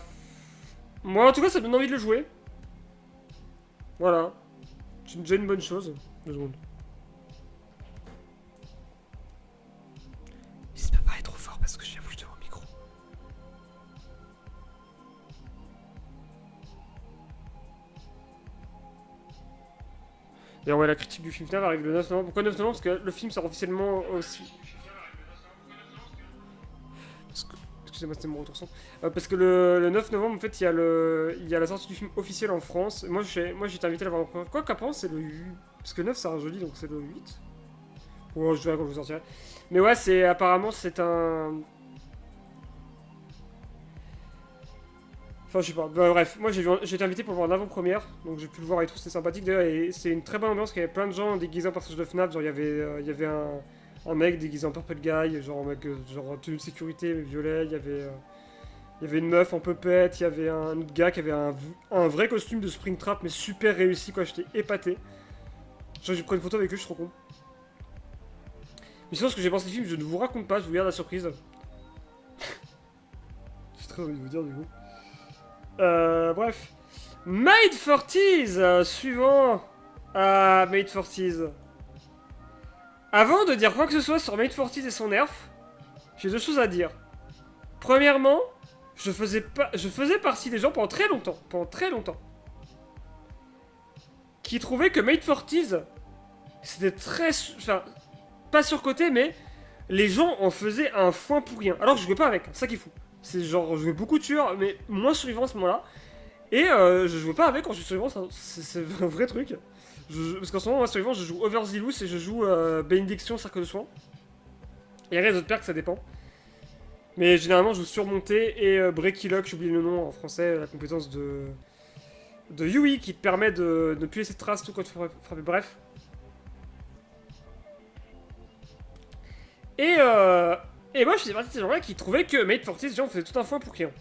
en tout cas, ça me donne envie de le jouer. Voilà. C'est déjà une bonne chose. 2 secondes. J'espère pas parler trop fort parce que j'avoue, je te vois au micro. Et ouais, la critique du film final arrive le 9 novembre. Pourquoi 9 novembre? Parce que le film sort officiellement aussi. Excusez-moi, c'était mon retour son. Parce que le 9 novembre, en fait, il y a la sortie du film officiel en France. Moi, j'ai été invité à la voir en première. Quoi qu'apparemment, c'est le 8. Parce que 9, c'est un jeudi, donc c'est le 8. Bon, je verrai quand je sortirai. Mais ouais, apparemment, c'est un. Enfin, je sais pas. Bah, bref, moi, j'ai été invité pour voir l'avant-première. Donc, j'ai pu le voir et tout, c'était sympathique. D'ailleurs, et c'est une très bonne ambiance. Il y avait plein de gens déguisés en personnage de FNAF. Genre, il y avait un mec déguisé en Purple Guy, genre en mec, genre tenue de sécurité mais violet, il y avait une meuf en puppet, il y avait un autre gars qui avait un vrai costume de Springtrap mais super réussi quoi, j'étais épaté. Genre j'ai pris une photo avec eux, je suis trop con. Mais sinon ce que j'ai pensé du film, je ne vous raconte pas, je vous garde la surprise. J'ai très envie de vous dire du coup. Bref. Made for Tease, suivant. Made for Tease. Avant de dire quoi que ce soit sur Made for Tease et son nerf, j'ai 2 choses à dire. Premièrement, je faisais partie des gens pendant très longtemps, qui trouvaient que Made for Tease, c'était très, enfin, pas surcoté, mais les gens en faisaient un foin pour rien. Alors que je jouais pas avec, c'est ça qui est fou. C'est genre, je jouais beaucoup de tueurs, mais moins survivants à ce moment-là. Et je joue pas avec quand je suis survivant, c'est un vrai truc. Parce qu'en ce moment, moi, survivant, je joue Overzealous et je joue Bénédiction, Cercle de Soins. Et il y a les autres perks, ça dépend. Mais généralement, je joue Surmonté et Breaky Lock, j'oublie le nom en français, la compétence de Yui qui te permet de ne plus laisser de traces tout quand tu frappes. Bref. Et moi, je faisais partie de ces gens-là qui trouvaient que Mate Fortis, déjà, on faisait tout un foin pour rien.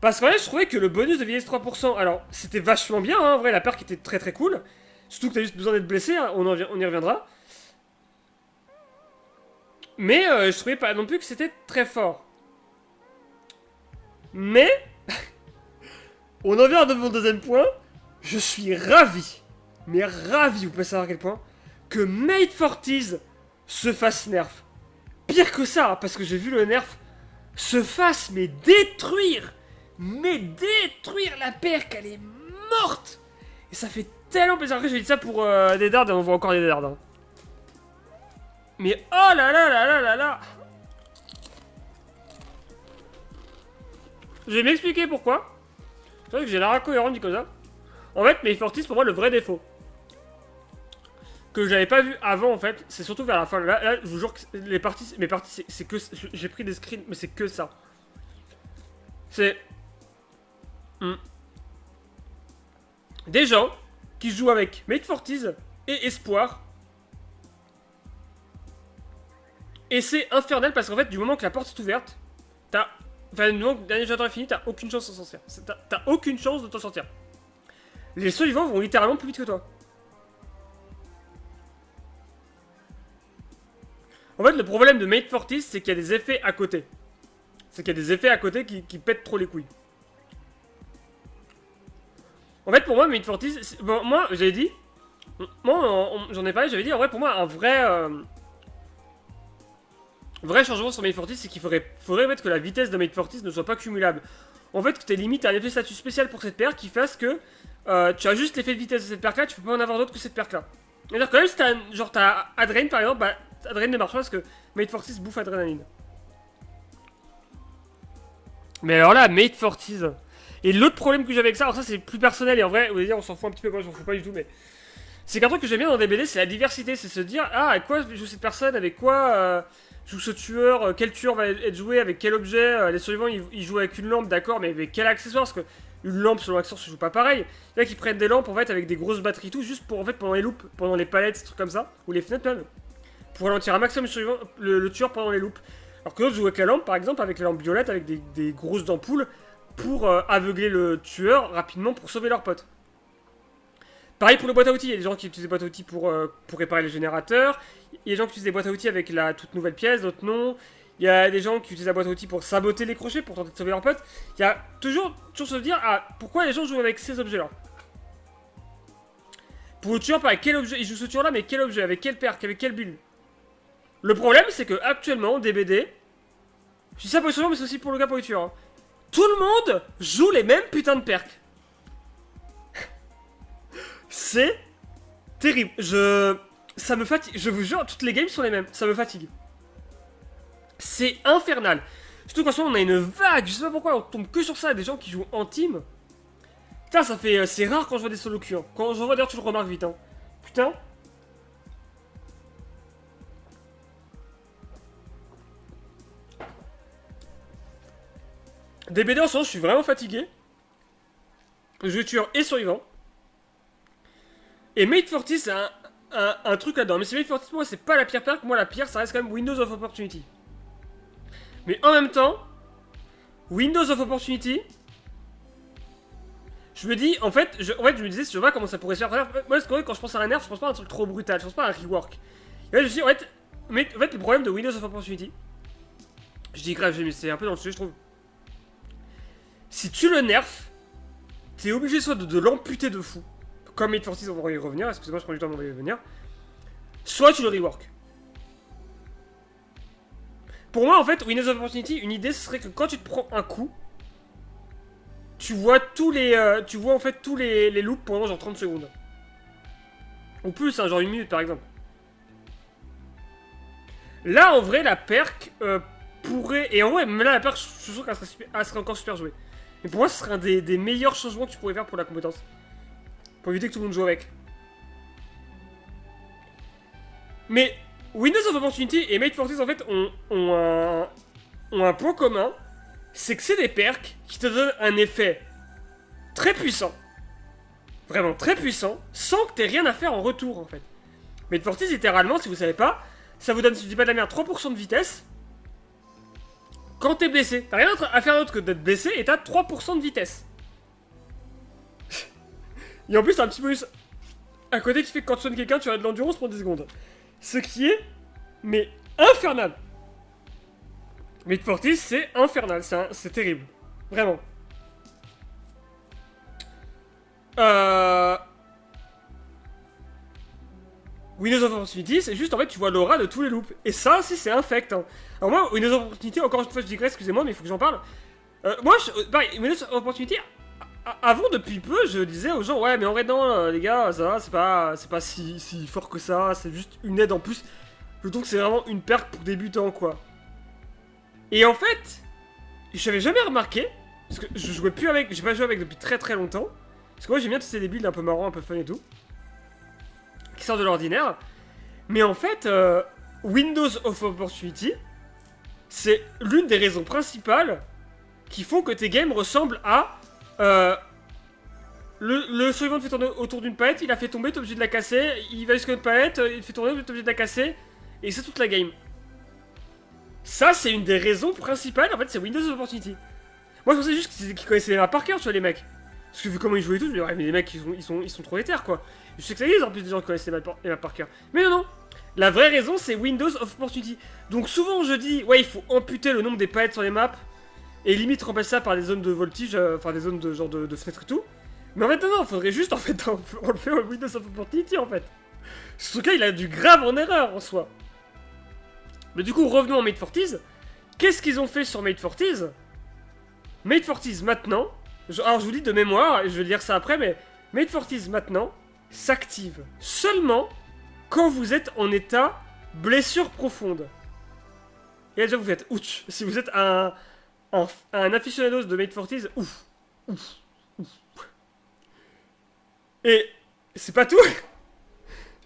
Parce qu'en vrai, je trouvais que le bonus de vieillesse 3%, alors c'était vachement bien, hein, en vrai, la perk était très très cool. Surtout que t'as juste besoin d'être blessé, hein, on y reviendra. Mais je trouvais pas non plus que c'était très fort. Mais, on en vient à mon deuxième point, je suis ravi, mais ravi, vous pouvez savoir à quel point, que Mate Fortis se fasse nerf. Pire que ça, parce que j'ai vu le nerf se fasse, mais détruire la perque, elle est morte. Et ça fait tellement plaisir. Après, j'ai dit ça pour des dards et on voit encore des dards. Hein. Mais oh là là là là là là. Je vais m'expliquer pourquoi. C'est vrai que j'ai l'air incohérent dit comme ça. En fait, Mate Fortis, pour moi, le vrai défaut que j'avais pas vu avant, en fait, c'est surtout vers la fin. Là, je vous jure que mes parties, c'est que... J'ai pris des screens, mais c'est que ça. C'est... Des gens qui jouent avec Mate Fortis et Espoir. Et c'est infernal parce qu'en fait, du moment que la porte est ouverte, t'as... Enfin, du moment que dernier générateur est fini, t'as aucune chance de s'en sortir. T'as aucune chance de t'en sortir. Les survivants vont littéralement plus vite que toi. En fait, le problème de Mate Fortis, c'est qu'il y a des effets à côté. C'est qu'il y a des effets à côté qui pètent trop les couilles. En fait, pour moi, Mate Fortis... Bon, moi, j'avais dit... Moi, j'en ai parlé, j'avais dit, en vrai, pour moi, un vrai changement sur Mate Fortis, c'est qu'il faudrait en fait, que la vitesse de Mate Fortis ne soit pas cumulable. En fait, que tu limite à un effet statut spécial pour cette paire qui fasse que tu as juste l'effet de vitesse de cette paire là, tu peux pas en avoir d'autre que cette paire là. C'est-à-dire que même si t'as Adrenaline par exemple, bah Adrenaline ne marche pas parce que Mate Fortis bouffe Adrenaline. Mais alors là, Mate Fortis. Et l'autre problème que j'avais avec ça, alors ça c'est plus personnel et en vrai, vous allez dire, on s'en fout un petit peu, moi j'en fous pas du tout, mais. C'est qu'un truc que j'aime bien dans des BD, c'est la diversité, c'est se dire, ah, avec quoi joue cette personne, avec quoi joue ce tueur, quel tueur va être joué, avec quel objet, les survivants ils jouent avec une lampe, d'accord, mais avec quel accessoire, parce que une lampe selon l'accessoire se joue pas pareil. Il y en a qui prennent des lampes en fait avec des grosses batteries tout, juste pour en fait pendant les loops, pendant les palettes, des trucs comme ça, ou les fenêtres même, pour ralentir un maximum le tueur pendant les loops. Alors que d'autres jouent avec la lampe, par exemple, avec la lampe violette, avec des grosses ampoules, pour aveugler le tueur rapidement pour sauver leur pote. Pareil pour les boîtes à outils, il y a des gens qui utilisent des boîtes à outils pour réparer les générateurs, il y a des gens qui utilisent des boîtes à outils avec la toute nouvelle pièce, d'autres non, il y a des gens qui utilisent la boîte à outils pour saboter les crochets, pour tenter de sauver leur pote. Il y a toujours se dire, ah, pourquoi les gens jouent avec ces objets-là? Pour le tueur, pareil, quel objet, ils jouent ce tueur-là, mais quel objet, avec quel perk, avec quel build? Le problème, c'est que actuellement, DBD, je dis ça pour les survivants, mais c'est aussi pour le gars pour les tueurs, hein. Tout le monde joue les mêmes putains de perks. C'est terrible. Ça me fatigue. Je vous jure, toutes les games sont les mêmes. Ça me fatigue. C'est infernal. Surtout qu'en ce moment, on a une vague. Je sais pas pourquoi, on tombe que sur ça. Des gens qui jouent en team. Putain, ça fait. C'est rare quand je vois des solo queues. Hein. Quand j'en vois, d'ailleurs, tu le remarques vite. Hein. Putain. DBD en ce moment, je suis vraiment fatigué. Je tueur et survivant. Et Mate Fortis, c'est un truc là-dedans. Mais c'est Mate Fortis, pour moi, c'est pas la pire perk. Moi, la pire, ça reste quand même Windows of Opportunity. Mais en même temps, Windows of Opportunity, je me dis, en fait, je me disais, je vois comment ça pourrait se faire. Moi, quand je pense à un nerf, je pense pas à un truc trop brutal, je pense pas à un rework. Et là, je me dis, en fait, le problème de Windows of Opportunity, je dis grave, mais c'est un peu dans le sujet, je trouve. Si tu le nerfs, t'es obligé soit de l'amputer de fou, comme Mate Fortis, on va y revenir, excusez-moi, je prends du temps avant d'y revenir, soit tu le rework. Pour moi, en fait, Windows of Opportunity, une idée, ce serait que quand tu te prends un coup, tu vois tous les loops pendant genre 30 secondes. Ou plus, hein, genre 1 minute par exemple. Là, en vrai, la perk pourrait... Et en vrai, même là, la perk, je suis sûr qu'elle serait encore super jouée. Mais pour moi, ce serait un des meilleurs changements que tu pourrais faire pour la compétence. Pour éviter que tout le monde joue avec. Mais Windows of Opportunity et Mate Fortis en fait ont un point commun. C'est que c'est des perks qui te donnent un effet très puissant. Vraiment très puissant. Sans que t'aies rien à faire en retour en fait. Mate Fortis littéralement, si vous savez pas, ça vous donne, si je dis pas de la merde, 3% de vitesse. Quand t'es blessé. T'as rien à faire d'autre que d'être blessé et t'as 3% de vitesse. Et en plus t'as un petit bonus à côté qui fait que quand tu soignes quelqu'un, tu as de l'endurance pour 10 secondes. Ce qui est, mais, infernal. Mate Fortis, c'est infernal, c'est terrible. Vraiment. Windows of Opportunity, c'est juste en fait tu vois l'aura de tous les loops. Et ça aussi c'est infect. Hein. Alors moi, Windows of Opportunity, encore une fois je digresse, excusez-moi, mais il faut que j'en parle. Moi, pareil, Windows of Opportunity, avant depuis peu, je disais aux gens, ouais mais en vrai non, les gars, ça c'est pas si fort que ça, c'est juste une aide en plus. Je trouve que c'est vraiment une perk pour débutants quoi. Et en fait, j'avais jamais remarqué, parce que je jouais plus avec, j'ai pas joué avec depuis très longtemps. Parce que moi j'aime bien tous ces builds un peu marrants, un peu fun et tout. Qui sortent de l'ordinaire. Mais en fait, Windows of Opportunity, c'est l'une des raisons principales qui font que tes games ressemblent à... le survivant te fait tourner autour d'une palette, il a fait tomber, t'es obligé de la casser, il va jusqu'à une palette, il te fait tourner, t'es obligé de la casser, et c'est toute la game. Ça, c'est une des raisons principales, en fait, c'est Windows of Opportunity. Moi, je pensais juste qu'ils connaissaient les maps par cœur, tu vois, les mecs. Parce que vu comment ils jouaient et tout, je me dis, ouais, mais les mecs, ils sont trop déter, quoi. Je sais que ça existe en plus des gens qui connaissent les maps par cœur. Mais non, non. La vraie raison, c'est Windows of Opportunity. Donc souvent, je dis, ouais, il faut amputer le nombre des palettes sur les maps. Et limite remplacer ça par des zones de voltige, enfin des zones de genre de fenêtres et tout. Mais en fait, non, faudrait juste, en fait, on le fait au Windows of Opportunity, en fait. Ce truc-là, il a du grave en erreur, en soi. Mais du coup, revenons en Mate Fortis. Qu'est-ce qu'ils ont fait sur Mate Fortis? Mate Fortis, maintenant... Alors, je vous dis de mémoire, et je vais lire ça après, mais... Mate Fortis, maintenant, s'active seulement quand vous êtes en état blessure profonde. Et là, déjà, vous faites ouch. Si vous êtes un aficionados de Mate Fortis, ouf. Et c'est pas tout.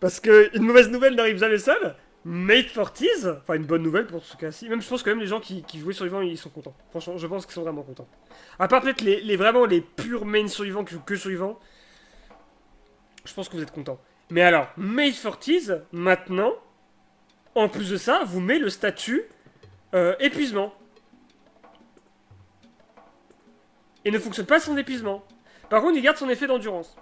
Parce que une mauvaise nouvelle n'arrive jamais seule. Mate Fortis, enfin une bonne nouvelle pour ce cas-ci. Même je pense que même les gens qui jouaient survivants, ils sont contents. Franchement, je pense qu'ils sont vraiment contents. À part peut-être vraiment les purs main survivants qui jouent que survivants. Je pense que vous êtes contents. Mais alors, Mate Fortis, maintenant, en plus de ça, vous met le statut épuisement. Et ne fonctionne pas sans épuisement. Par contre, il garde son effet d'endurance.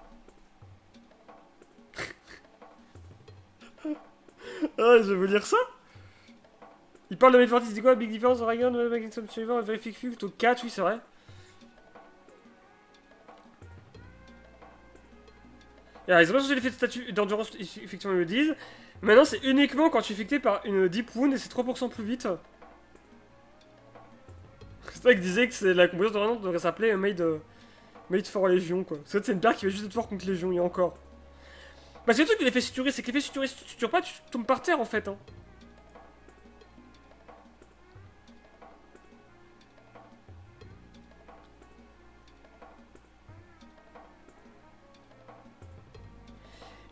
Ah, je vais vous lire ça. Il parle de Mate Fortis, il dit quoi? Big difference, Dragon, Mechanism Survivor, Verific Fugue, to catch, oui, c'est vrai. Et alors, ils ont pas changé l'effet de statut d'endurance, effectivement, ils le disent. Maintenant, c'est uniquement quand tu es affecté par une Deep Wound et c'est 3% plus vite. C'est ça qu'il disait que la composante de Random devrait s'appeler Made for Légion, quoi. C'est une perk qui va juste être fort contre Légion, et encore. Parce que le truc de l'effet suturé, c'est que l'effet suturé, si tu sutures pas, tu tombes par terre en fait. Hein.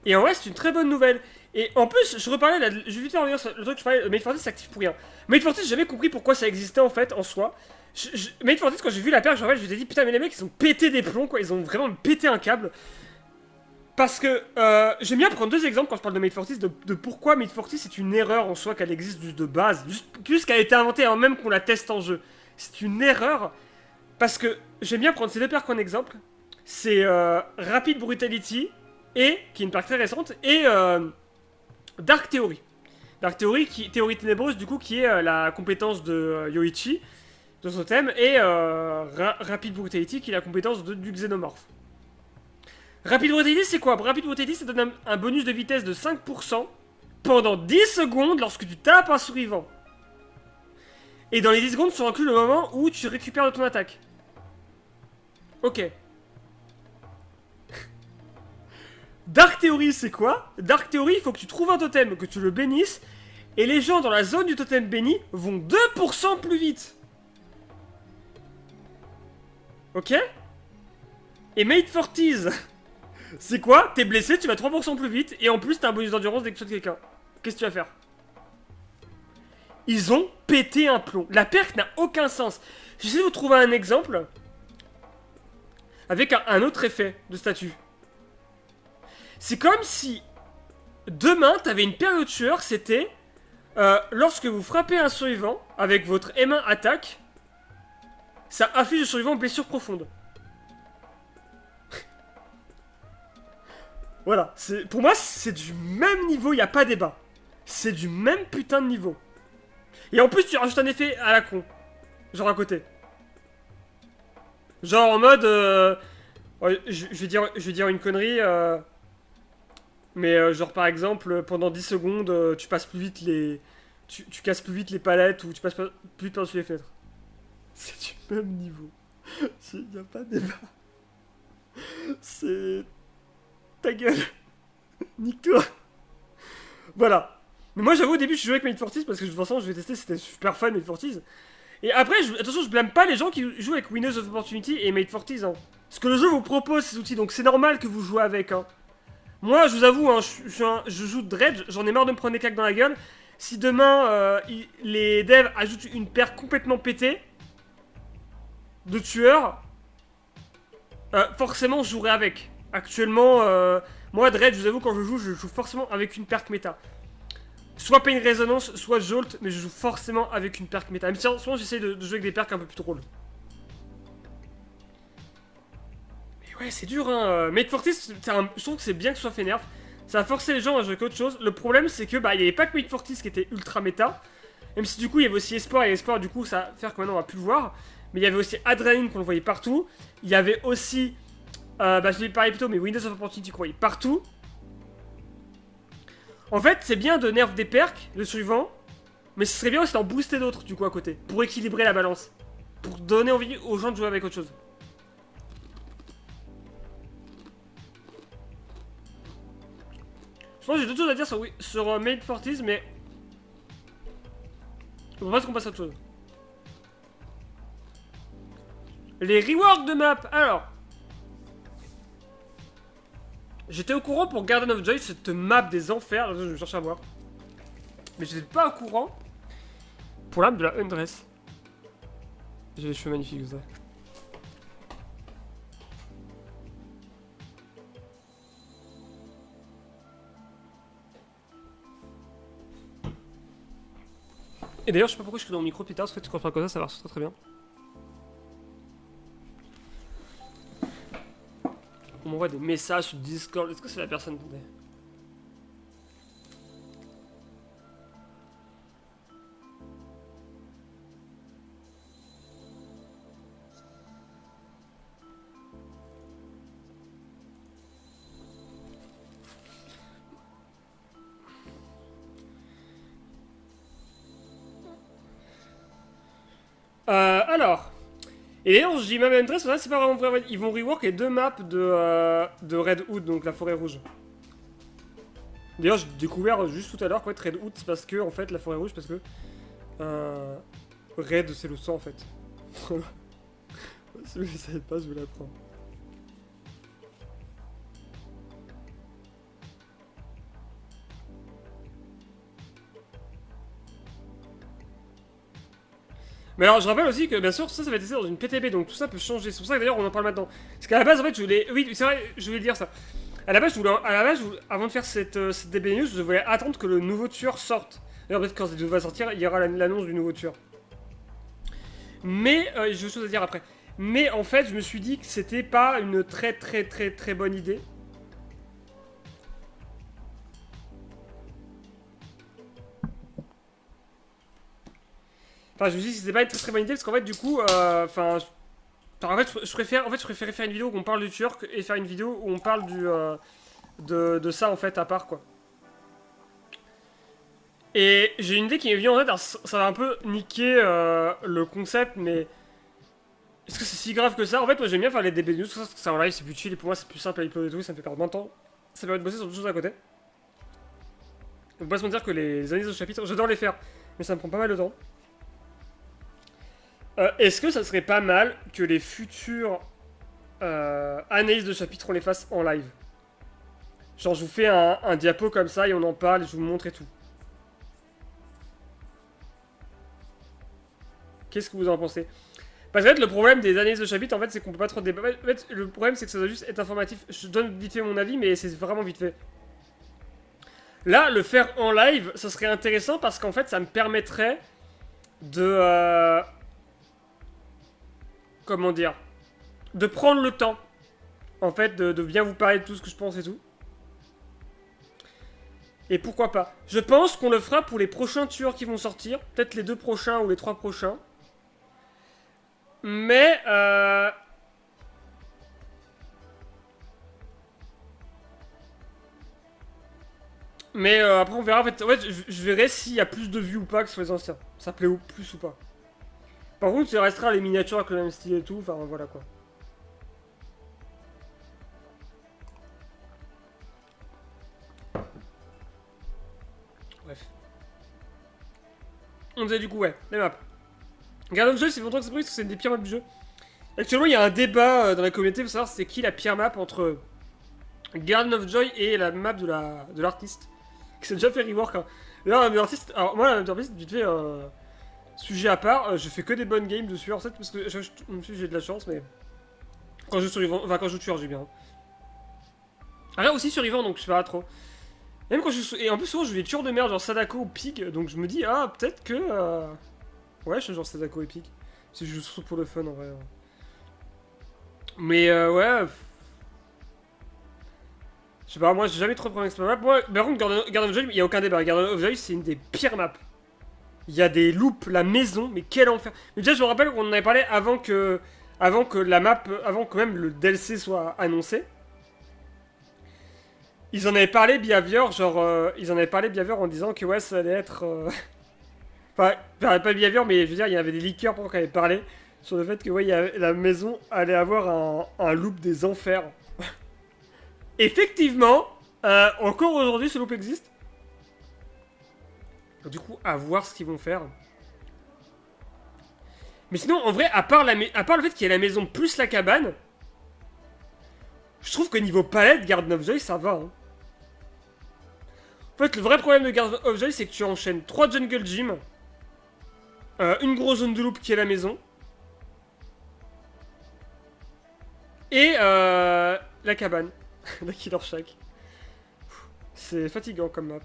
Et en vrai, c'est une très bonne nouvelle. Et en plus, je reparlais, je vais vite revenir sur le truc que je parlais, Mate Fortis s'active pour rien. Mate Fortis, j'ai jamais compris pourquoi ça existait en fait, en soi. Mate Fortis, quand j'ai vu la perk, je me suis dit, putain, mais les mecs, ils ont pété des plombs, quoi. Ils ont vraiment pété un câble. Parce que j'aime bien prendre deux exemples quand je parle de Mate Fortis de pourquoi Mate Fortis c'est une erreur en soi qu'elle existe juste de base, juste qu'elle a été inventée avant même qu'on la teste en jeu. C'est une erreur parce que j'aime bien prendre ces deux perks en exemple. C'est Rapid Brutality et qui est une perk très récente et Dark Theory. Dark Theory, théorie ténébreuse du coup qui est la compétence de Yoichi de son thème et Rapid Brutality qui est la compétence du Xenomorph. Rapid Brutality, c'est quoi? Rapid Brutality, ça donne un bonus de vitesse de 5% pendant 10 secondes lorsque tu tapes un survivant. Et dans les 10 secondes, sont inclus le moment où tu récupères de ton attaque. Ok. Dark Theory, c'est quoi? Dark Theory, il faut que tu trouves un totem, que tu le bénisses, et les gens dans la zone du totem béni vont 2% plus vite. Ok. Et Mate Forties, c'est quoi? T'es blessé, tu vas 3% plus vite, et en plus t'as un bonus d'endurance dès que tu sautes quelqu'un. Qu'est-ce que tu vas faire? Ils ont pété un plomb. La perk n'a aucun sens. J'essaie de vous trouver un exemple avec un autre effet de statut. C'est comme si demain t'avais une période tueur, c'était lorsque vous frappez un survivant avec votre M1 attaque, ça affiche le survivant blessure profonde. Voilà, pour moi c'est du même niveau, il n'y a pas débat. C'est du même putain de niveau. Et en plus tu rajoutes un effet à la con. Genre à côté. Genre en mode... ouais, je vais dire une connerie. Mais genre par exemple, pendant 10 secondes, tu passes plus vite les... Tu casses plus vite les palettes ou tu passes plus vite par-dessus les fenêtres. C'est du même niveau. Il n'y a pas de débat. C'est... Ta gueule. Nique-toi. Voilà. Mais moi j'avoue au début je jouais avec Mate Fortis parce que de toute façon je vais tester, c'était super fun Mate Fortis. Et après, attention, je blâme pas les gens qui jouent avec Windows of Opportunity et Mate Fortis. Hein. Parce que le jeu vous propose ces outils, donc c'est normal que vous jouez avec. Hein. Moi, je vous avoue, hein, je joue Dredge, j'en ai marre de me prendre des claques dans la gueule. Si demain, les devs ajoutent une paire complètement pétée de tueurs, forcément, je jouerai avec. Actuellement, moi, Dredge, je vous avoue, quand je joue forcément avec une perk méta. Soit Pain Resonance, soit Jolt, mais je joue forcément avec une perk méta. Même si en ce moment j'essaie de jouer avec des perks un peu plus drôles. Mais ouais, c'est dur hein. Mate Fortis, je trouve que c'est bien que ce soit fait nerf. Ça a forcé les gens à jouer qu'autre chose. Le problème c'est que bah il y avait pas que Mate Fortis qui était ultra méta. Même si du coup il y avait aussi Espoir et Espoir du coup ça va faire que maintenant on va plus le voir. Mais il y avait aussi Adrenaline qu'on le voyait partout. Il y avait aussi, bah je l'ai parlé plus tôt, mais Windows of Opportunity qu'on voyait partout. En fait, c'est bien de nerf des perks, le suivant, mais ce serait bien aussi d'en booster d'autres, du coup, à côté, pour équilibrer la balance. Pour donner envie aux gens de jouer avec autre chose. Je pense que j'ai d'autres choses à dire sur Mate Fortis, mais... Je pense qu'on passe à autre chose. Les reworks de map, alors... J'étais au courant pour Garden of Joy, cette map des enfers, je vais chercher à voir. Mais j'étais pas au courant pour l'arme de la Undress. J'ai les cheveux magnifiques, ça. Et d'ailleurs, je sais pas pourquoi je suis dans mon micro plus tard, parce que tu comprends comme ça marche très très bien. On m'envoie des messages sur Discord. Est-ce que c'est la personne? Alors. Et d'ailleurs, je dis même M13, c'est pas vraiment vrai. Ils vont rework les deux maps de Red Hood, donc la forêt rouge. D'ailleurs, j'ai découvert juste tout à l'heure qu'en fait, Red Hood, c'est parce que, en fait, la forêt rouge, parce que. Red, c'est le sang, en fait. Voilà. Si vous ne savez pas, je vous l'apprends. Mais alors, je rappelle aussi que, bien sûr, ça va être testé dans une PTB, donc tout ça peut changer. C'est pour ça que d'ailleurs, on en parle maintenant. Parce qu'à la base, en fait, je voulais. Oui, c'est vrai, je voulais dire ça. À la base, avant de faire cette DB News, je voulais attendre que le nouveau tueur sorte. D'ailleurs, peut-être quand cette vidéo va sortir, il y aura l'annonce du nouveau tueur. Mais, j'ai autre chose à dire après. Mais en fait, je me suis dit que c'était pas une très bonne idée. Enfin, je me suis dit que c'était pas une très bonne idée parce qu'en fait, du coup, enfin, en fait, je préférais faire une vidéo où on parle du tueur et faire une vidéo où on parle de ça en fait à part quoi. Et j'ai une idée qui m'est venue en tête, alors ça va un peu niquer le concept, mais est-ce que c'est si grave que ça? En fait, moi j'aime bien faire les DB news, tout ça, parce que c'est en live, c'est plus chill et pour moi c'est plus simple à uploader et tout, ça me fait perdre moins de temps. Ça permet de bosser sur d'autres choses à côté. Faut pas se mentir que les analyses de chapitres, j'adore les faire, mais ça me prend pas mal de temps. Est-ce que ça serait pas mal que les futures analyses de chapitres, on les fasse en live? Genre, je vous fais un diapo comme ça et on en parle et je vous montre et tout. Qu'est-ce que vous en pensez? Parce qu'en fait, le problème des analyses de chapitres, en fait, c'est qu'on peut pas trop débattre. En fait, le problème, c'est que ça doit juste être informatif. Je donne vite fait mon avis, mais c'est vraiment vite fait. Là, le faire en live, ça serait intéressant parce qu'en fait, ça me permettrait de... comment dire? De prendre le temps, en fait, de bien vous parler de tout ce que je pense et tout. Et pourquoi pas? Je pense qu'on le fera pour les prochains tueurs qui vont sortir. Peut-être les 2 prochains ou les 3 prochains. Mais... après on verra. En fait je verrai s'il y a plus de vues ou pas que sur les anciens. Ça plaît plus ou pas. Par contre, il restera les miniatures avec le même style et tout. Enfin voilà quoi. Bref. On disait du coup, ouais, les maps. Garden of Joy, c'est longtemps que c'est pris parce que c'est une des pires maps du jeu. Actuellement, il y a un débat dans la communauté pour savoir c'est qui la pire map entre Garden of Joy et la map de l'artiste. Qui s'est déjà fait rework. Hein. D'ailleurs, l'artiste. Alors, moi, l'artiste, vite fait, sujet à part, je fais que des bonnes games dessus en fait, parce que j'ai de la chance, mais. Quand je joue survivant. Enfin, quand je joue tueur, j'ai bien. Rien aussi survivant, donc je sais pas trop. Même quand je joue. Et en plus, souvent, je joue des tueurs de merde, genre Sadako ou Pig, donc je me dis, ah, peut-être que. Ouais, je suis genre Sadako et Pig. Si je joue surtout pour le fun en vrai. Mais ouais. Je sais pas, moi j'ai jamais trop de problème avec cette map. Moi, par contre, Garden of Joy, il n'y a aucun débat. Garden of Joy, c'est une des pires maps. Il y a des loops, la maison, mais quel enfer. Mais déjà, je me rappelle qu'on en avait parlé avant que la map, avant que même le DLC soit annoncé. Ils en avaient parlé Behavior, genre, ils en avaient parlé Behavior en disant que ouais, ça allait être. Enfin, pas Behavior, mais je veux dire, il y avait des leakers pendant qu'on avait parlé sur le fait que ouais, la maison allait avoir un loop des enfers. Effectivement, encore aujourd'hui, ce loop existe. Du coup, à voir ce qu'ils vont faire. Mais sinon, en vrai, à part le fait qu'il y ait la maison plus la cabane, je trouve que niveau palette, Garden of Joy, ça va. Hein. En fait, le vrai problème de Garden of Joy, c'est que tu enchaînes 3 jungle gym, une grosse zone de loop qui est la maison, et la cabane, la Killer Shack. C'est fatigant comme map.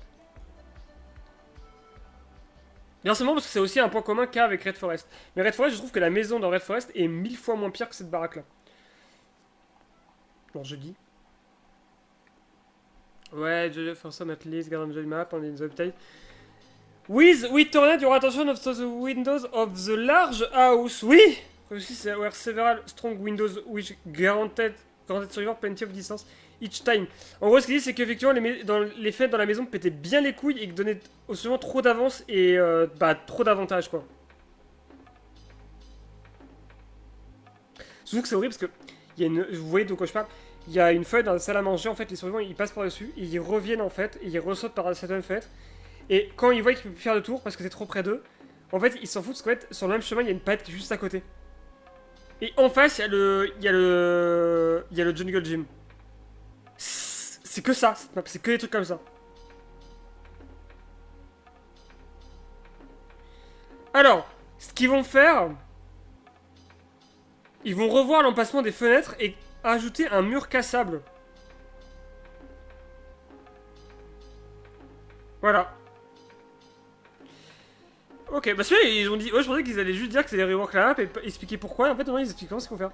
Bien seulement parce que c'est aussi un point commun qu'a avec Red Forest. Mais Red Forest, je trouve que la maison dans Red Forest est 1000 fois moins pire que cette baraque là. Bon, je dis. Ouais, for some at least, Garden Joy map, on in the update. With Tornado, your attention of the windows of the large house. Oui! Aussi, there were several strong windows which granted survivor plenty of distance each time. En gros, ce qu'il dit, c'est qu'effectivement, les fenêtres dans la maison pétaient bien les couilles et que donnaient souvent trop d'avance et trop d'avantages, quoi. Surtout que c'est horrible parce que vous voyez de quoi je parle. Il y a une feuille dans la salle à manger, en fait, les survivants ils passent par-dessus, et ils reviennent en fait, et ils ressautent par cette même fenêtre. Et quand ils voient qu'ils peuvent plus faire de tour parce que c'est trop près d'eux, en fait ils s'en foutent parce qu'en fait, sur le même chemin, il y a une palette qui est juste à côté. Et en face, il y a le jungle gym. C'est que ça, c'est que des trucs comme ça. Alors, ce qu'ils vont faire, ils vont revoir l'emplacement des fenêtres et ajouter un mur cassable. Voilà. Ok, bah celui-là, ils ont dit... Ouais, je pensais qu'ils allaient juste dire que c'était rework la map et expliquer pourquoi. Et en fait, non, ils expliquent comment ce qu'il faut faire.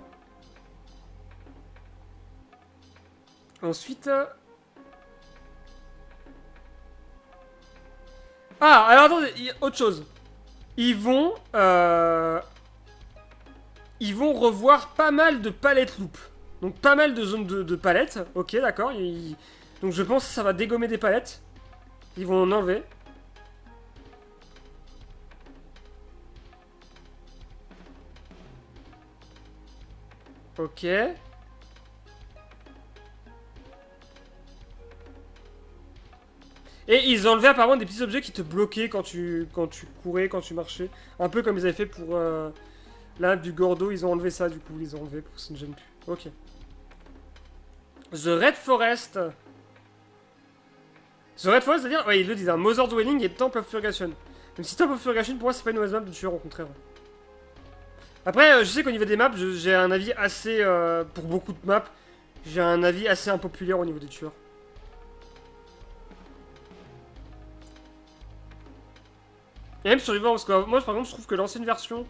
Ensuite... Ah, alors attendez, autre chose. Ils vont revoir pas mal de palette loop. Donc pas mal de zones de palettes. Ok, d'accord. Donc je pense que ça va dégommer des palettes. Ils vont en enlever. Ok. Et ils enlevaient apparemment des petits objets qui te bloquaient quand tu courais, quand tu marchais. Un peu comme ils avaient fait pour La map du Gordo, ils ont enlevé ça, du coup, ils ont enlevé pour que ça ne gêne plus. Ok. The Red Forest. The Red Forest, c'est-à-dire, ouais, ils le disent, un Mother Dwelling et Temple of Purgation. Même si Temple of Purgation, pour moi, c'est pas une mauvaise map de tueur, au contraire. Après, je sais qu'au niveau des maps, j'ai un avis assez... pour beaucoup de maps, j'ai un avis assez impopulaire au niveau des tueurs. Et même survivant, parce que moi, par exemple, je trouve que l'ancienne version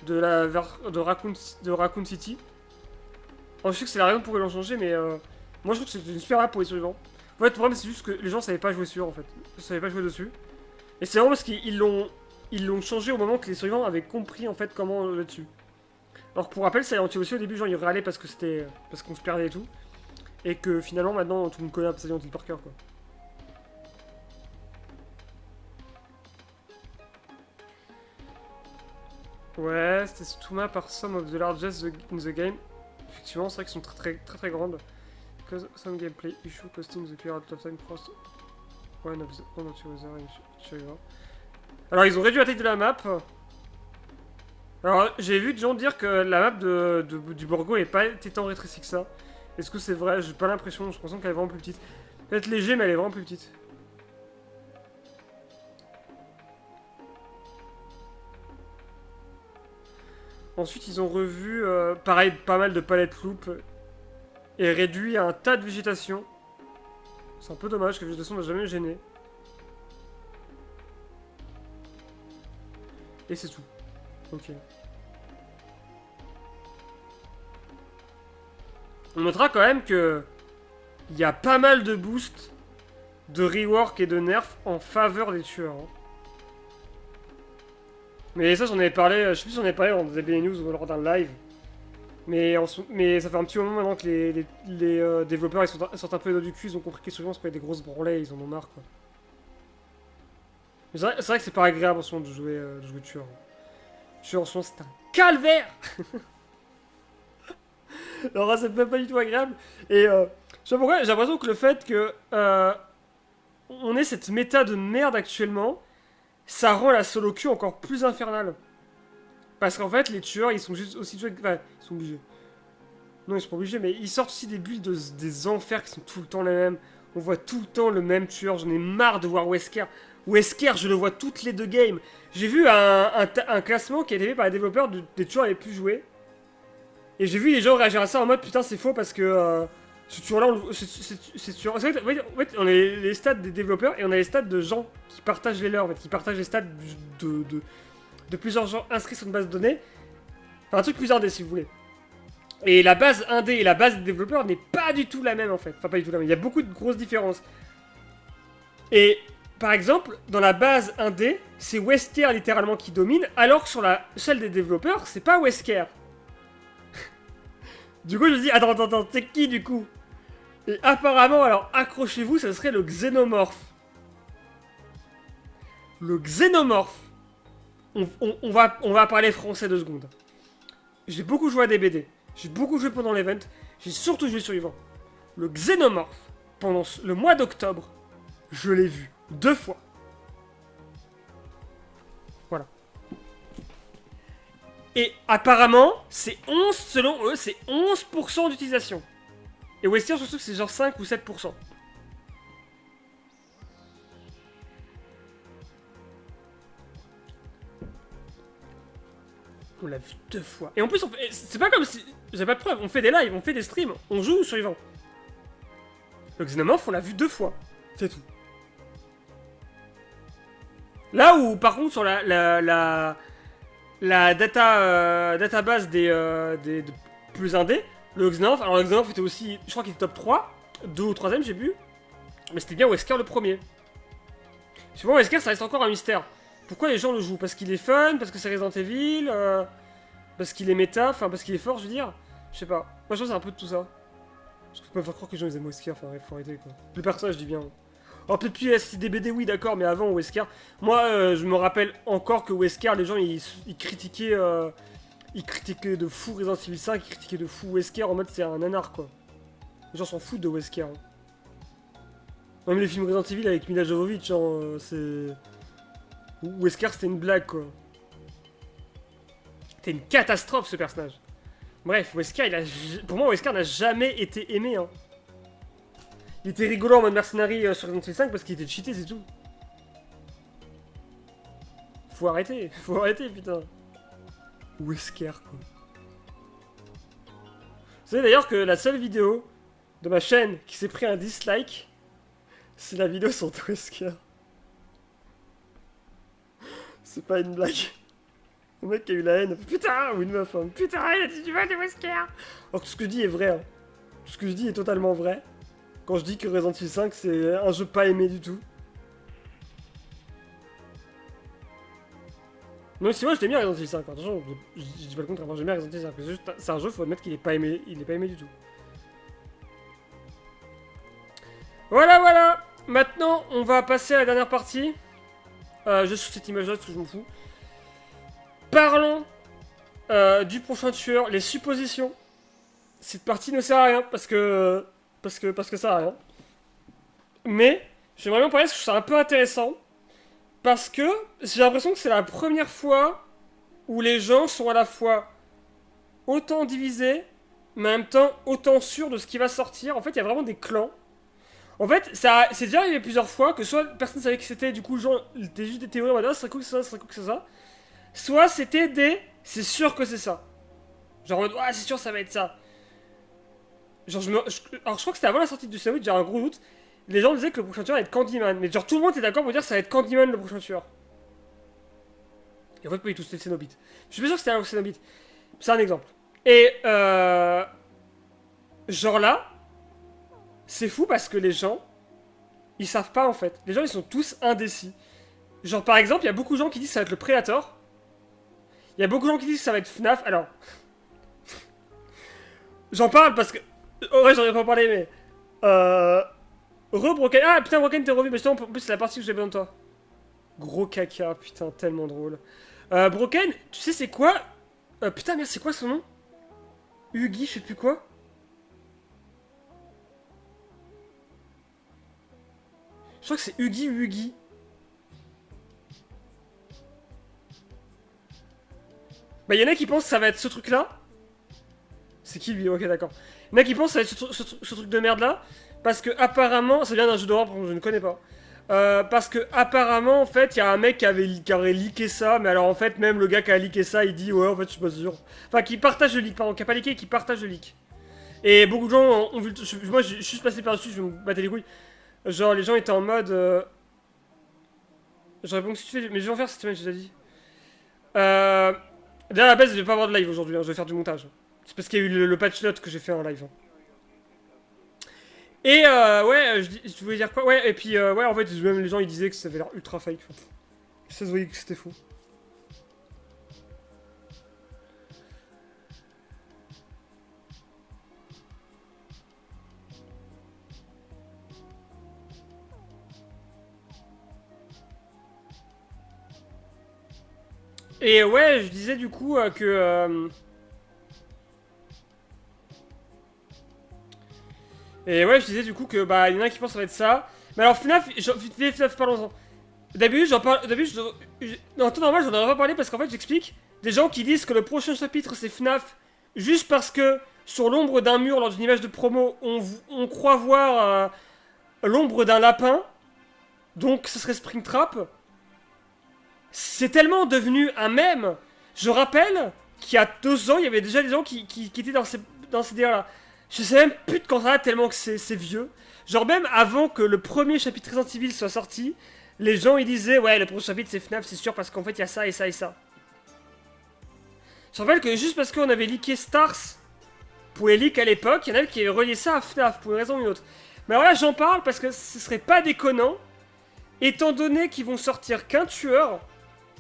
de Raccoon City... Oh, je sais que c'est la raison pour laquelle ils l'ont changé, mais... moi, je trouve que c'est une super map pour les survivants. En fait, le problème, c'est juste que les gens savaient pas jouer sur, en fait. Ils savaient pas jouer dessus. Et c'est vraiment parce qu'ils l'ont changé au moment que les survivants avaient compris, en fait, comment le dessus. Alors pour rappel, Silent Hill aussi au début, genre ils râlaient parce que c'était. Parce qu'on se perdait et tout. Et que finalement maintenant tout le monde connaît Silent Hill par cœur quoi. Ouais, c'était Stuma par some of the largest in the game. Effectivement, c'est vrai qu'ils sont très grandes. Because some gameplay issue costing the clear out of time crossed one of the one or two other in. Alors ils ont réduit la taille de la map. Alors, j'ai vu des gens dire que la map du Borgo n'est pas été tant rétrécie que ça. Est-ce que c'est vrai? J'ai pas l'impression, je pense qu'elle est vraiment plus petite. Peut-être léger, mais elle est vraiment plus petite. Ensuite, ils ont revu, pareil, pas mal de palette loop et réduit un tas de végétation. C'est un peu dommage que la végétation m'a jamais gêné. Et c'est tout. Ok. On notera quand même que il y a pas mal de boosts, de rework et de nerfs en faveur des tueurs. Hein. Mais ça j'en avais parlé, je sais plus si j'en avais parlé dans des DB News ou lors d'un live. Mais ça fait un petit moment maintenant que les développeurs ils sortent un peu les dos du cul, ils ont compris que souvent c'est pas des grosses branlées, ils en ont marre quoi. Mais c'est vrai que c'est pas agréable en ce moment de jouer tueur. Tueur en ce moment c'est un calvaire. Alors c'est même pas du tout agréable. Et je sais pas pourquoi, j'ai l'impression que le fait que on ait cette méta de merde actuellement, ça rend la solo queue encore plus infernale. Parce qu'en fait, les tueurs, ils sont juste aussi... Enfin, ils sont obligés. Non, ils sont pas obligés, mais ils sortent aussi des builds des enfers qui sont tout le temps les mêmes. On voit tout le temps le même tueur. J'en ai marre de voir Wesker. Wesker, je le vois toutes les deux games. J'ai vu un classement qui a été fait par les développeurs des tueurs les plus joués. Et j'ai vu les gens réagir à ça en mode putain, c'est faux parce que ce tueur-là, c'est tueur. En fait, on a les stats des développeurs et on a les stats de gens qui partagent les leurs, en fait, qui partagent les stats de plusieurs gens inscrits sur une base de données. Enfin, un truc plus indé si vous voulez. Et la base indé et la base des développeurs n'est pas du tout la même en fait. Enfin, pas du tout la même. Il y a beaucoup de grosses différences. Et par exemple, dans la base indé, c'est Wesker littéralement qui domine, alors que sur celle des développeurs, c'est pas Wesker. Du coup, je me dis, attends, c'est qui du coup? Et apparemment, alors accrochez-vous, ça serait le Xénomorphe. Le Xénomorphe. On va parler français 2 secondes. J'ai beaucoup joué à des BD. J'ai beaucoup joué pendant l'event. J'ai surtout joué sur Yvan. Le Xénomorphe, pendant le mois d'octobre, je l'ai vu 2 fois. Voilà. Et apparemment, c'est 11, selon eux, c'est 11% d'utilisation. Et Western, je trouve que c'est genre 5 ou 7%. On l'a vu 2 fois. Et en plus, c'est pas comme si... J'ai pas de preuve, on fait des lives, on fait des streams, on joue sur Yvan. Le Xénomorph, on l'a vu 2 fois. C'est tout. Là où, par contre, sur la database des plus indés, le Xénomorph, alors le Xénomorph était aussi, je crois qu'il était top 3, 2 ou 3ème, j'ai vu. Mais c'était bien Wesker le premier. Souvent, Wesker, ça reste encore un mystère. Pourquoi les gens le jouent? Parce qu'il est fun, parce que c'est Resident Evil, parce qu'il est méta, enfin parce qu'il est fort, je veux dire. Je sais pas. Moi, je pense que c'est un peu de tout ça. Je peux pas faire croire que les gens ils aiment Wesker, enfin, faut arrêter quoi. Le personnage, je dis bien. Alors, peut-être plus STDBD, oui, d'accord, mais avant, Wesker. Moi, je me rappelle encore que Wesker, les gens ils critiquaient. Ils critiquaient de fou Resident Evil 5, ils critiquaient de fou Wesker en mode c'est un nanar quoi. Les gens s'en foutent de Wesker. Hein. Même les films Resident Evil avec Mila Jovovich, c'est. Wesker c'était une blague quoi. C'était une catastrophe ce personnage. Bref, Wesker, pour moi, Wesker n'a jamais été aimé. Hein. Il était rigolo en mode mercenary sur Resident Evil 5 parce qu'il était cheaté, c'est tout. Faut arrêter, putain. Wesker, quoi. Vous savez d'ailleurs que la seule vidéo de ma chaîne qui s'est pris un dislike, c'est la vidéo sur Wesker. C'est pas une blague. Le mec qui a eu la haine, putain, ou une meuf, hein. Putain, il a dit du mal de Wesker. Alors que tout ce que je dis est vrai. Hein. Tout ce que je dis est totalement vrai. Quand je dis que Resident Evil 5 c'est un jeu pas aimé du tout. Même si moi j'aime bien Resident Evil 5, attention, je dis pas le contraire, moi j'aime bien Resident Evil 5. C'est un jeu, faut admettre qu'il est pas aimé, il est pas aimé du tout. Voilà, voilà. Maintenant, on va passer à la dernière partie. Juste sur cette image-là, parce que je m'en fous. Parlons du prochain tueur, les suppositions. Cette partie ne sert à rien, parce que ça sert à rien. Mais, j'aimerais bien parler parce que je trouve ça un peu intéressant. Parce que j'ai l'impression que c'est la première fois où les gens sont à la fois autant divisés, mais en même temps autant sûrs de ce qui va sortir. En fait, il y a vraiment des clans. En fait, c'est déjà arrivé plusieurs fois que soit personne ne savait qui c'était, du coup, genre, c'était juste des théories en mode ah, ce serait cool que c'est ça, ce serait cool que c'est ça. Soit c'était des c'est sûr que c'est ça. Genre en mode ah, c'est sûr, ça va être ça. Genre, alors, je crois que c'était avant la sortie du Cénobites, j'ai un gros doute. Les gens disaient que le prochain tueur allait être Candyman. Mais genre, tout le monde était d'accord pour dire que ça va être Candyman le prochain tueur. Et en fait, pas du tout, c'était le Cénobite. Je suis pas sûr que c'était un Cénobite. C'est un exemple. Et genre là, c'est fou parce que les gens, ils savent pas en fait. Les gens, ils sont tous indécis. Genre, par exemple, il y a beaucoup de gens qui disent que ça va être le Predator. Il y a beaucoup de gens qui disent que ça va être FNAF. Alors, j'en parle parce que. Oh, ouais, j'en ai pas parlé, mais. Broken. Ah putain, Broken, t'es revenu. Mais justement, en plus, c'est la partie où j'ai besoin de toi. Gros caca, putain, tellement drôle. Broken, tu sais, c'est quoi putain, merde, c'est quoi son nom Huggy, je sais plus quoi. Je crois que c'est Huggy ou Huggy. Bah, y'en a qui pensent que ça va être ce truc-là. C'est qui lui? Ok, d'accord. Y'en a qui pensent que ça va être ce truc de merde là. Parce que apparemment, ça vient d'un jeu d'horreur que je ne connais pas. Parce que apparemment, en fait, il y a un mec qui aurait leaké ça, mais alors en fait, même le gars qui a leaké ça, il dit ouais, en fait, je suis pas sûr. Enfin, qui partage le leak, pardon, qui a pas leaké, qui partage le leak. Et beaucoup de gens ont vu le. Moi, je suis juste passé par-dessus, je vais me battre les couilles. Genre, les gens étaient en mode. Je réponds que si tu fais. Mais je vais en faire cette semaine, j'ai déjà dit. D'ailleurs, à la base, je vais pas avoir de live aujourd'hui, hein, je vais faire du montage. C'est parce qu'il y a eu le patch note que j'ai fait en live. Hein. Et ouais, je voulais dire quoi? Ouais, et puis ouais, en fait, même les gens ils disaient que ça avait l'air ultra fake. Ça se voyait que c'était faux. Et ouais, je disais du coup que. Et ouais, je disais du coup que bah il y en a qui pensent que ça va être ça. Mais alors FNAF, FNAF parlons-en. D'habitude, j'en parle. D'habitude, en temps normal, j'en aurais pas parlé parce qu'en fait, j'explique. Des gens qui disent que le prochain chapitre c'est FNAF juste parce que sur l'ombre d'un mur, lors d'une image de promo, on croit voir l'ombre d'un lapin. Donc, ce serait Springtrap. C'est tellement devenu un mème. Je rappelle qu'il y a 2 ans, il y avait déjà des gens qui étaient dans ces délires-là. Je sais même plus de quand ça va tellement que c'est vieux. Genre même avant que le premier chapitre Resident Evil soit sorti, les gens ils disaient ouais le prochain chapitre c'est FNAF c'est sûr parce qu'en fait il y a ça et ça et ça. Je rappelle que juste parce qu'on avait leaké Stars pour les leaks à l'époque, il y en a qui avaient relié ça à FNAF pour une raison ou une autre. Mais alors là j'en parle parce que ce serait pas déconnant, étant donné qu'ils vont sortir qu'un tueur,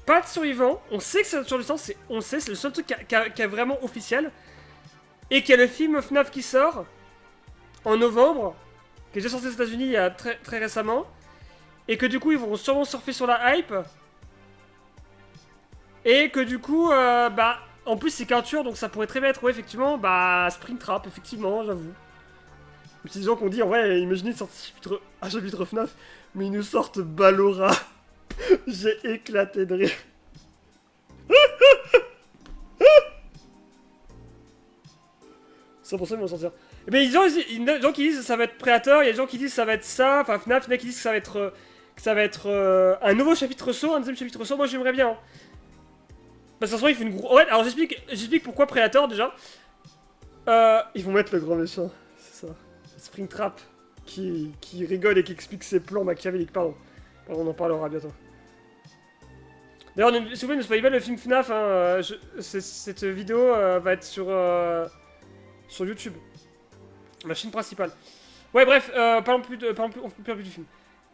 pas de survivant, on sait que c'est le tueur du sang, on sait, c'est le seul truc qui est vraiment officiel. Et qu'il y a le film FNAF qui sort en novembre, qui est déjà sorti aux États-Unis il y a très, très récemment, et que du coup ils vont sûrement surfer sur la hype, et que du coup, bah, en plus c'est qu'un tueur donc ça pourrait très bien être, ouais, effectivement, bah, Springtrap, effectivement, j'avoue. C'est des gens qui ont dit, en vrai, imaginez une sortie un chapitre FNAF, mais ils nous sortent Ballora. J'ai éclaté de rire. 100% ils vont sortir. Et ben, il y a des gens qui disent que ça va être Predator, il y a des gens qui disent que ça va être ça, enfin FNAF, il y en a qui disent que ça va être un nouveau chapitre saut, un deuxième chapitre saut, moi j'aimerais bien. Hein. Parce que de toute façon, il faut une grosse... Ouais, alors j'explique pourquoi Predator déjà. Ils vont mettre le grand méchant, c'est ça. Springtrap, qui rigole et qui explique ses plans machiavéliques, pardon. On en parlera bientôt. D'ailleurs, s'il vous plaît, ne spoilez pas le film FNAF, hein, cette vidéo va être sur YouTube. Ma chaîne principale. Ouais, bref, parlons plus du film.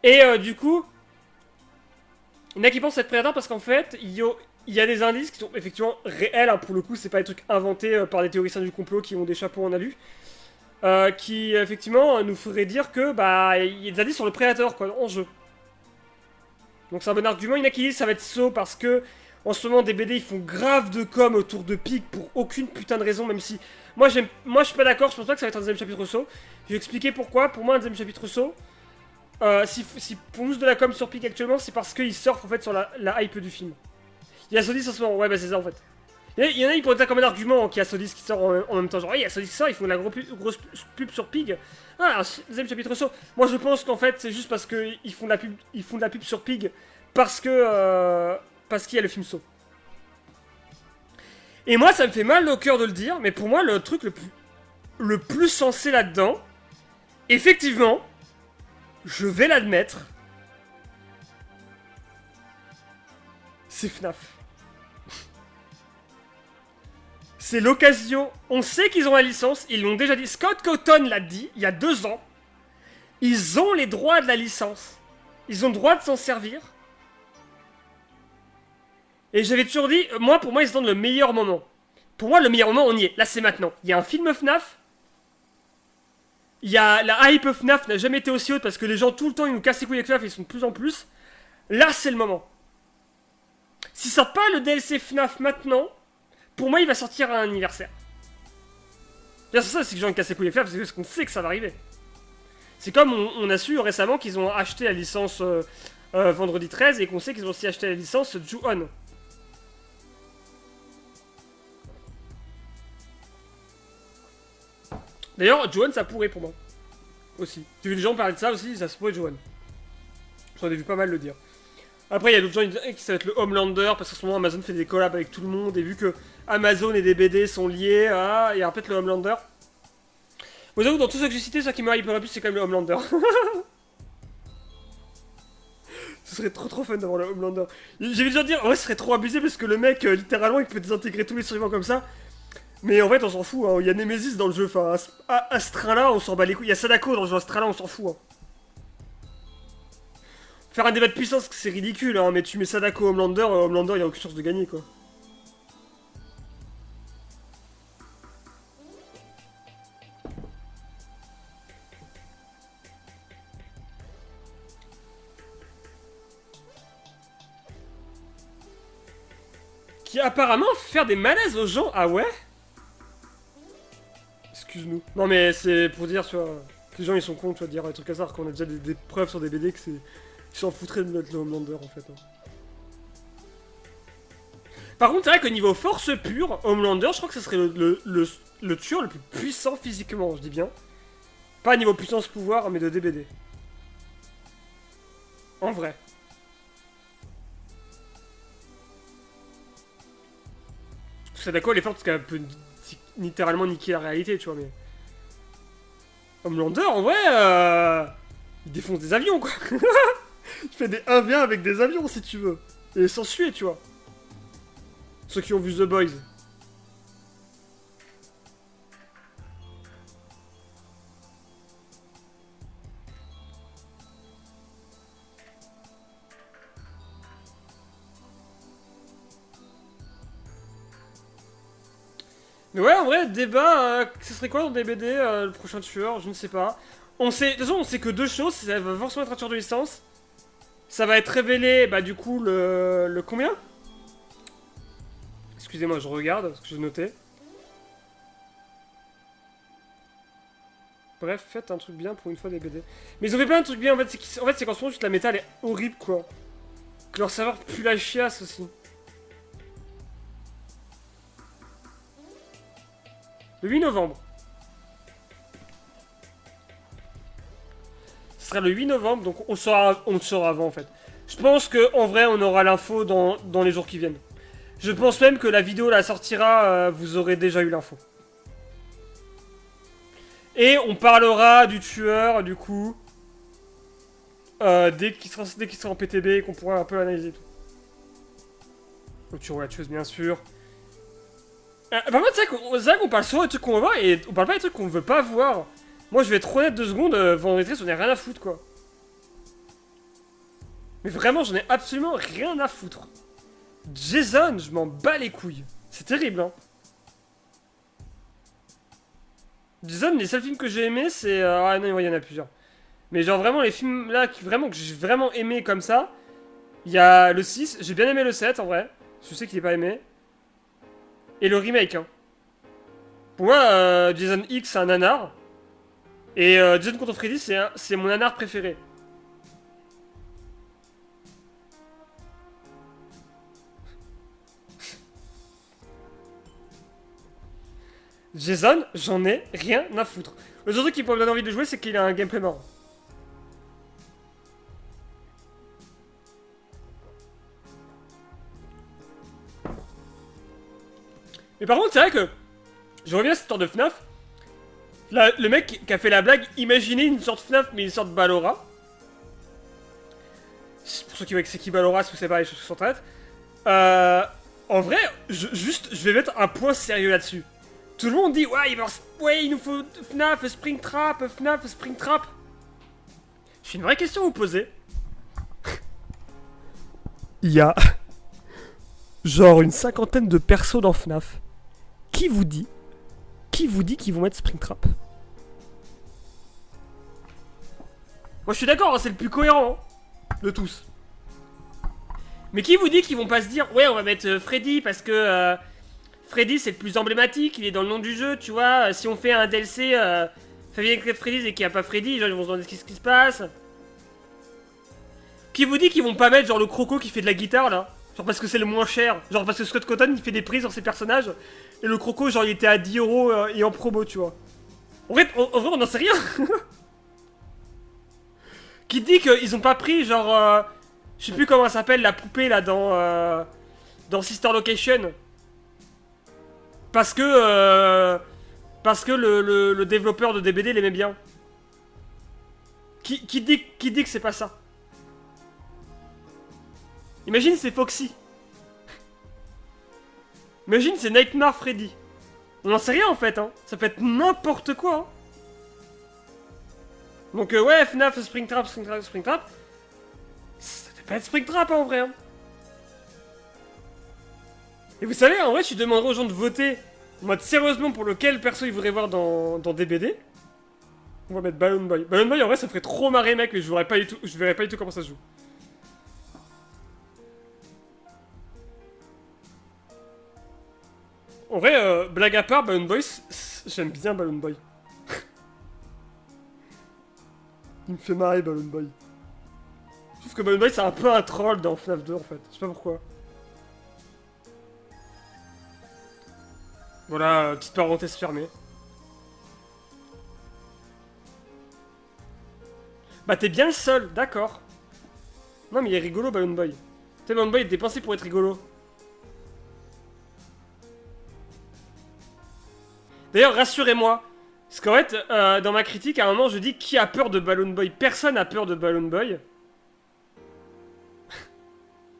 Et du coup, il y en a qui pensent être Predator parce qu'en fait, il y a des indices qui sont effectivement réels, hein, pour le coup, c'est pas des trucs inventés par des théoriciens du complot qui ont des chapeaux en alu. Qui effectivement nous ferait dire que bah il y a des indices sur le Predator quoi en jeu. Donc c'est un bon argument. Il y en a qui disent ça va être Saw parce que en ce moment des BD ils font grave de com autour de Pig pour aucune putain de raison, même si moi je suis pas d'accord, je pense pas que ça va être un deuxième chapitre Saw. Je vais expliquer pourquoi. Pour moi un deuxième chapitre Saw, si pour nous de la com sur Pig actuellement, c'est parce qu'ils surfent en fait sur la hype du film. Il y a Sodis en ce moment, ouais bah c'est ça en fait. Il y en a qui pourraient dire comme un argument qu'il y a Sodis qui sort en même temps, genre il y a Sodis qui sort, ils font de la grosse pub sur Pig. Ah, un deuxième chapitre Saw. Moi je pense qu'en fait c'est juste parce qu'ils font de la pub sur Pig parce qu'il y a le film Saw. Et moi ça me fait mal au cœur de le dire, mais pour moi le truc le plus sensé là-dedans, effectivement, je vais l'admettre, c'est FNAF. C'est l'occasion. On sait qu'ils ont la licence. Ils l'ont déjà dit. Scott Cawthon l'a dit il y a 2 ans. Ils ont les droits de la licence. Ils ont le droit de s'en servir. Et j'avais toujours dit, pour moi, ils attendent le meilleur moment. Pour moi, le meilleur moment, on y est. Là, c'est maintenant. Il y a un film FNAF. Il y a la hype FNAF n'a jamais été aussi haute parce que les gens tout le temps ils nous cassent les couilles avec FNAF et ils sont de plus en plus. Là, c'est le moment. S'ils sortent pas le DLC FNAF maintenant, pour moi, il va sortir à un anniversaire. C'est ça, c'est que les gens me cassent les couilles avec FNAF parce qu'on sait que ça va arriver. C'est comme on a su récemment qu'ils ont acheté la licence Vendredi 13 et qu'on sait qu'ils ont aussi acheté la licence Ju-On. D'ailleurs, Ju-On ça pourrait pour moi. Aussi. J'ai vu des gens parler de ça aussi, ça se pourrait Ju-On. J'en ai vu pas mal le dire. Après, il y a d'autres gens qui disent que ça va être le Homelander parce qu'en ce moment Amazon fait des collabs avec tout le monde et vu que Amazon et des BD sont liés, il y a peut-être le Homelander. Vous savez, dans tout ce que j'ai cité, ça qui me hyperait plus, c'est quand même le Homelander. Ce serait trop fun d'avoir le Homelander. J'ai déjà dire, ouais, ce serait trop abusé parce que le mec, littéralement, il peut désintégrer tous les survivants comme ça. Mais en fait, on s'en fout, hein. Il y a Nemesis dans le jeu, enfin, à ce train-là, on s'en bat les couilles. Il y a Sadako dans le jeu, à ce train-là, on s'en fout, hein. Faire un débat de puissance, c'est ridicule, hein, mais tu mets Sadako Homelander, Homelander, il y a aucune chance de gagner, quoi. Qui apparemment faire des malaises aux gens, ah ouais? Excuse-nous. Non mais c'est pour dire, tu vois, que les gens ils sont cons, tu vois, de dire des trucs à ça, qu'on a déjà des preuves sur des BD que c'est... Ils s'en foutraient de mettre le Homelander en fait. Hein. Par contre, c'est vrai qu'au niveau force pure, Homelander, je crois que ce serait le tueur le plus puissant physiquement, je dis bien. Pas à niveau puissance pouvoir, mais de DBD. En vrai. C'est d'accord, elle est forte parce qu'elle peut littéralement niquer la réalité, tu vois, mais... Homelander, en vrai, il défonce des avions, quoi. Il fait des 1v1 avec des avions, si tu veux. Et sans suer, tu vois. Ceux qui ont vu The Boys. Mais ouais, en vrai, débat, ce serait quoi dans DBD, le prochain tueur, je ne sais pas. On sait, de toute façon, on sait que 2 choses, ça va forcément être un tueur de licence. Ça va être révélé, bah du coup, le combien? Excusez-moi, je regarde, parce que j'ai noté. Bref, faites un truc bien pour une fois des BD. Mais ils ont fait plein de trucs bien, en fait, c'est qu'en ce moment, juste la méta, elle est horrible, quoi. Que leur serveur pue la chiasse, aussi. Le 8 novembre. sera le 8 novembre, donc on le saura avant en fait. Je pense que en vrai on aura l'info dans les jours qui viennent. Je pense même que la vidéo la sortira, vous aurez déjà eu l'info. Et on parlera du tueur du coup dès qu'il sera en PTB et qu'on pourra un peu analyser tout. Le tueur ou la tueuse bien sûr. Par contre c'est vrai qu'on parle souvent des trucs qu'on veut voir et on parle pas des trucs qu'on veut pas voir. Moi je vais être honnête 2 secondes, Vendredi 13 on a rien à foutre quoi. Mais vraiment j'en ai absolument rien à foutre. Jason, je m'en bats les couilles. C'est terrible hein. Jason, les seuls films que j'ai aimés c'est... ah non il y en a plusieurs. Mais genre vraiment les films là que j'ai vraiment aimé comme ça. Il y a le 6, j'ai bien aimé le 7 en vrai. Je sais qu'il est pas aimé. Et le remake hein. Pour moi Jason X c'est un nanar. Et Jason contre Freddy c'est mon nanar préféré. Jason, j'en ai rien à foutre. Le seul truc qui peut me donner envie de jouer, c'est qu'il a un gameplay marrant. Mais par contre, c'est vrai que... Je reviens à cette histoire de FNAF. Là, le mec qui a fait la blague, imaginez une sorte FNAF, mais une sorte Ballora. Pour ceux qui voient que c'est qui Ballora, si vous savez pas les choses sur Internet. En vrai, je vais mettre un point sérieux là-dessus. Tout le monde dit, ouais, il nous faut FNAF, Springtrap, FNAF, Springtrap. J'ai une vraie question à vous poser. Il y a genre une 50aine de persos dans FNAF. Qui vous dit qu'ils vont mettre Springtrap? Moi je suis d'accord, hein, c'est le plus cohérent de tous. Mais qui vous dit qu'ils vont pas se dire, ouais, on va mettre Freddy parce que Freddy c'est le plus emblématique, il est dans le nom du jeu, tu vois. Si on fait un DLC Five Nights at Freddy's et qu'il n'y a pas Freddy, genre ils vont se demander ce qui se passe. Qui vous dit qu'ils vont pas mettre genre le croco qui fait de la guitare là? Genre parce que c'est le moins cher. Genre parce que Scott Cotton il fait des prises sur ses personnages. Et le croco genre il était à 10 € et en promo tu vois. En vrai on n'en sait rien. Qui dit qu'ils ont pas pris genre... je sais plus comment elle s'appelle la poupée là dans Sister Location. Parce que le développeur de DBD l'aimait bien. Qui dit que c'est pas ça? Imagine c'est Foxy. Imagine c'est Nightmare Freddy. On n'en sait rien en fait hein. Ça peut être n'importe quoi hein. Donc ouais FNAF Springtrap. Ça peut pas être Springtrap hein, en vrai hein. Et vous savez en vrai je demanderais aux gens de voter en mode sérieusement pour lequel perso ils voudraient voir dans DBD. On va mettre Balloon Boy. Balloon Boy en vrai ça ferait trop marrer mec mais je verrais pas du tout comment ça se joue. En vrai, blague à part, Balloon Boy, j'aime bien Balloon Boy. Il me fait marrer Balloon Boy. Je trouve que Balloon Boy c'est un peu un troll dans FNAF 2 en fait, je sais pas pourquoi. Voilà, petite parenthèse fermée. Bah t'es bien le seul, d'accord. Non mais il est rigolo Balloon Boy. Tu sais Balloon Boy était pensé pour être rigolo. D'ailleurs, rassurez-moi, parce qu'en fait, dans ma critique, à un moment, je dis qui a peur de Balloon Boy. Personne n'a peur de Balloon Boy.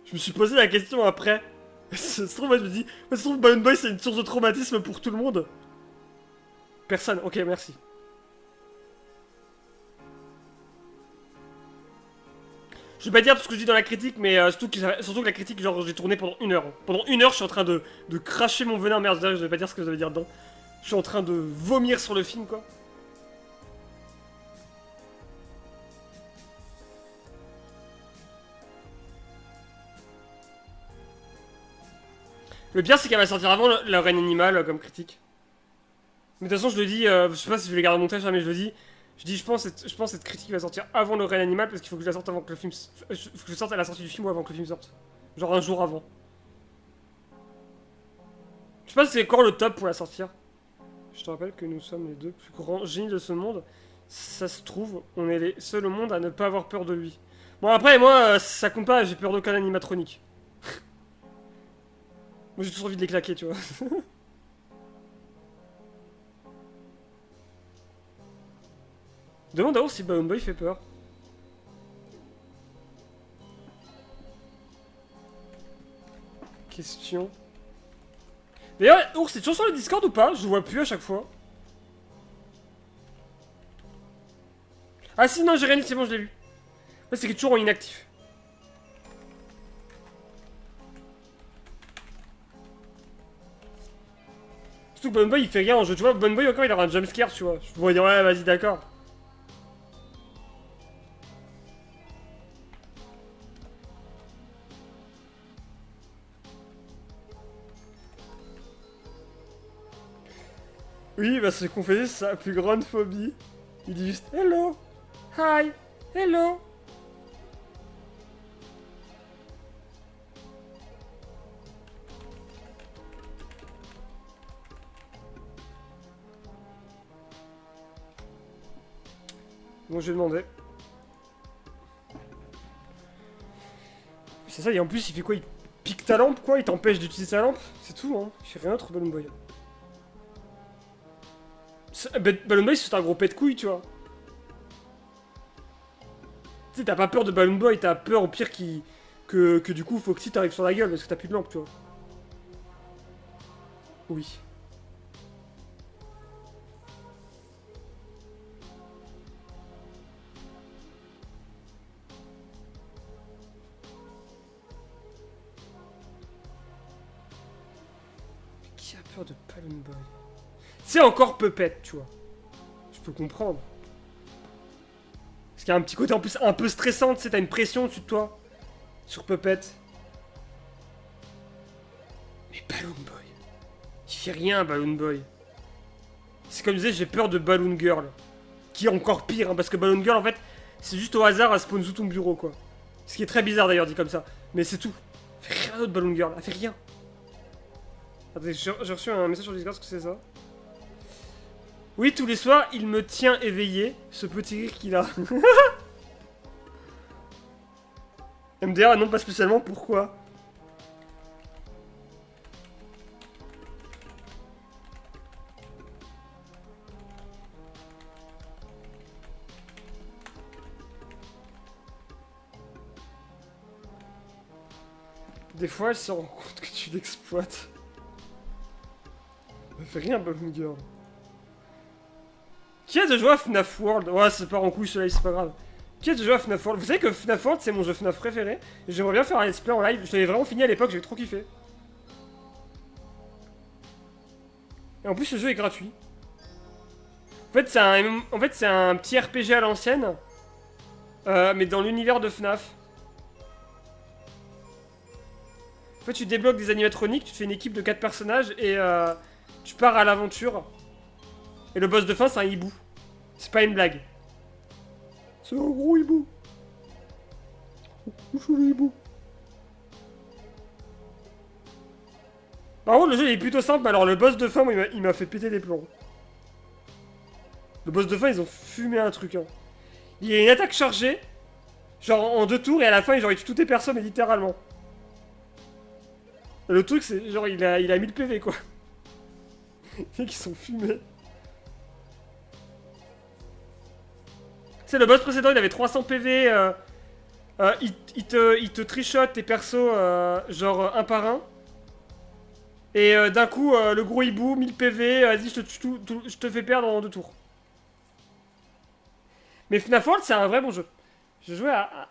Je me suis posé la question après. Ça se trouve, moi, je me dis, ça se trouve, Balloon Boy, c'est une source de traumatisme pour tout le monde. Personne, ok, merci. Je vais pas dire tout ce que je dis dans la critique, mais surtout que la critique, genre, j'ai tourné pendant 1 heure. Pendant 1 heure, je suis en train de cracher mon venin. Merde, je vais pas dire ce que vous allez dire dedans. Je suis en train de vomir sur le film, quoi. Le pire, c'est qu'elle va sortir avant la reine animale comme critique. Mais de toute façon, je le dis, je sais pas si je vais les garder au montage, hein, mais je le dis. Je pense que cette critique va sortir avant le reine animal parce qu'il faut que je la sorte avant que le film. Faut que je sorte à la sortie du film ou avant que le film sorte. Genre un jour avant. Je sais pas si c'est encore le top pour la sortir. Je te rappelle que nous sommes les 2 plus grands génies de ce monde. Ça se trouve, on est les seuls au monde à ne pas avoir peur de lui. Bon après, moi, ça compte pas, j'ai peur d'aucun animatronique. Moi j'ai toujours envie de les claquer, tu vois. Demande à Ours si Balloon Boy fait peur. Question. D'ailleurs, Ours, c'est toujours sur le Discord ou pas? Je le vois plus à chaque fois. Ah si, non, j'ai rien dit, c'est bon, je l'ai vu. Ouais, c'est qu'il est toujours en inactif. Surtout que Balloon Boy il fait rien en jeu, tu vois. Balloon Boy encore il aura un jumpscare, tu vois. Je pourrais dire, ouais, vas-y, d'accord. Oui, bah ce qu'on faisait, c'est sa plus grande phobie. Il dit juste hello, hi, hello. Bon, je vais demander. C'est ça, et en plus, il fait quoi? Il pique ta lampe, quoi? Il t'empêche d'utiliser ta lampe? C'est tout, hein. Il fait rien d'autre, Balloon Boy. Balloon Boy, c'est un gros pet de couille, tu vois. Tu sais, t'as pas peur de Balloon Boy, t'as peur au pire que du coup Foxy t'arrive sur la gueule parce que t'as plus de lampe, tu vois. Oui. Qui a peur de Balloon Boy? C'est encore Puppet, tu vois. Je peux comprendre. Parce qu'il y a un petit côté en plus un peu stressant, tu sais, t'as une pression au-dessus de toi. Sur Puppet. Mais Balloon Boy. Il fait rien, Balloon Boy. C'est comme je disais, j'ai peur de Balloon Girl. Qui est encore pire, hein, parce que Balloon Girl, en fait, c'est juste au hasard, elle spawn sous ton bureau, quoi. Ce qui est très bizarre d'ailleurs, dit comme ça. Mais c'est tout. Elle fait rien d'autre, Balloon Girl. Elle fait rien. Attendez, j'ai reçu un message sur Discord, est-ce que c'est ça? Oui, tous les soirs, il me tient éveillé, ce petit rire qu'il a. MDR, non, pas spécialement, pourquoi? Des fois, elle se rend compte que tu l'exploites. Elle fait rien, Balloon Girl. Qui a de jouer à FNAF World? Ouais, c'est part en couille, cela, c'est pas grave. Qui a de jouer à FNAF World? Vous savez que FNAF World, c'est mon jeu FNAF préféré. Et j'aimerais bien faire un let's play en live. Je l'avais vraiment fini à l'époque, j'ai trop kiffé. Et en plus, ce jeu est gratuit. En fait, c'est un petit RPG à l'ancienne. Mais dans l'univers de FNAF. En fait, tu débloques des animatroniques, tu te fais une équipe de 4 personnages et tu pars à l'aventure. Et le boss de fin, c'est un hibou. C'est pas une blague. C'est un gros hibou. Où est le hibou? Par contre, le jeu il est plutôt simple, mais alors le boss de fin, moi, il m'a fait péter les plombs. Le boss de fin, ils ont fumé un truc. Hein. Il y a une attaque chargée, genre en 2 tours, et à la fin, genre, il tue toutes les personnes, mais littéralement. Et le truc, c'est genre, il a 1000 PV, quoi. Les mecs, ils sont fumés. Tu sais, le boss précédent, il avait 300 PV. Il te trichote tes persos, genre un par un. Et d'un coup, le gros hibou, 1000 PV, vas-y, je te fais perdre en 2 tours. Mais FNAF World, c'est un vrai bon jeu. J'ai joué à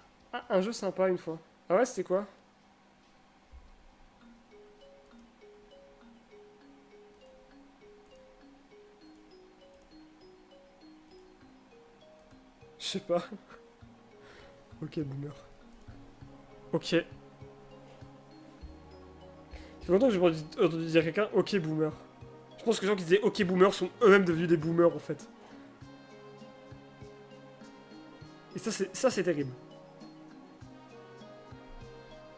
un jeu sympa une fois. Ah ouais, c'était quoi? Je sais pas. Ok, boomer. Ok. Ça fait longtemps que j'ai entendu dire quelqu'un, ok, boomer. Je pense que les gens qui disaient ok, boomer sont eux-mêmes devenus des boomers en fait. Et ça, c'est terrible.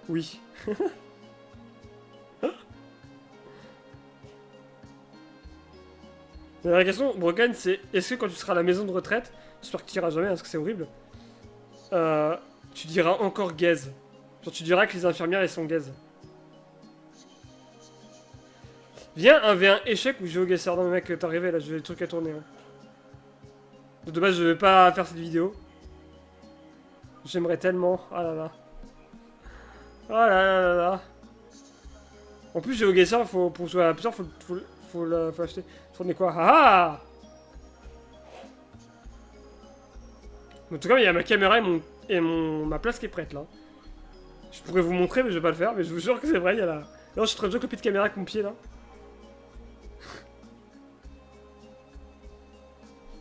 Oui. La vraie question, Broken, c'est est-ce que quand tu seras à la maison de retraite, j'espère que tu iras jamais parce que c'est horrible, tu diras encore gaze. Genre tu diras que les infirmières elles sont gaze. Viens un V1 échec ou GeoGuessr. Non mais mec, t'es arrivé là, j'ai des trucs à tourner. Hein. De base, je vais pas faire cette vidéo. J'aimerais tellement. Ah là là. Ah là là là là. En plus, GeoGuessr, pour jouer à plusieurs, faut l'acheter. Tourner quoi? Ah ah. En tout cas, il y a ma caméra ma place qui est prête là. Je pourrais vous montrer, mais je vais pas le faire. Mais je vous jure que c'est vrai, il y a la. Non, je suis en train de jouer copie de caméra avec mon pied là.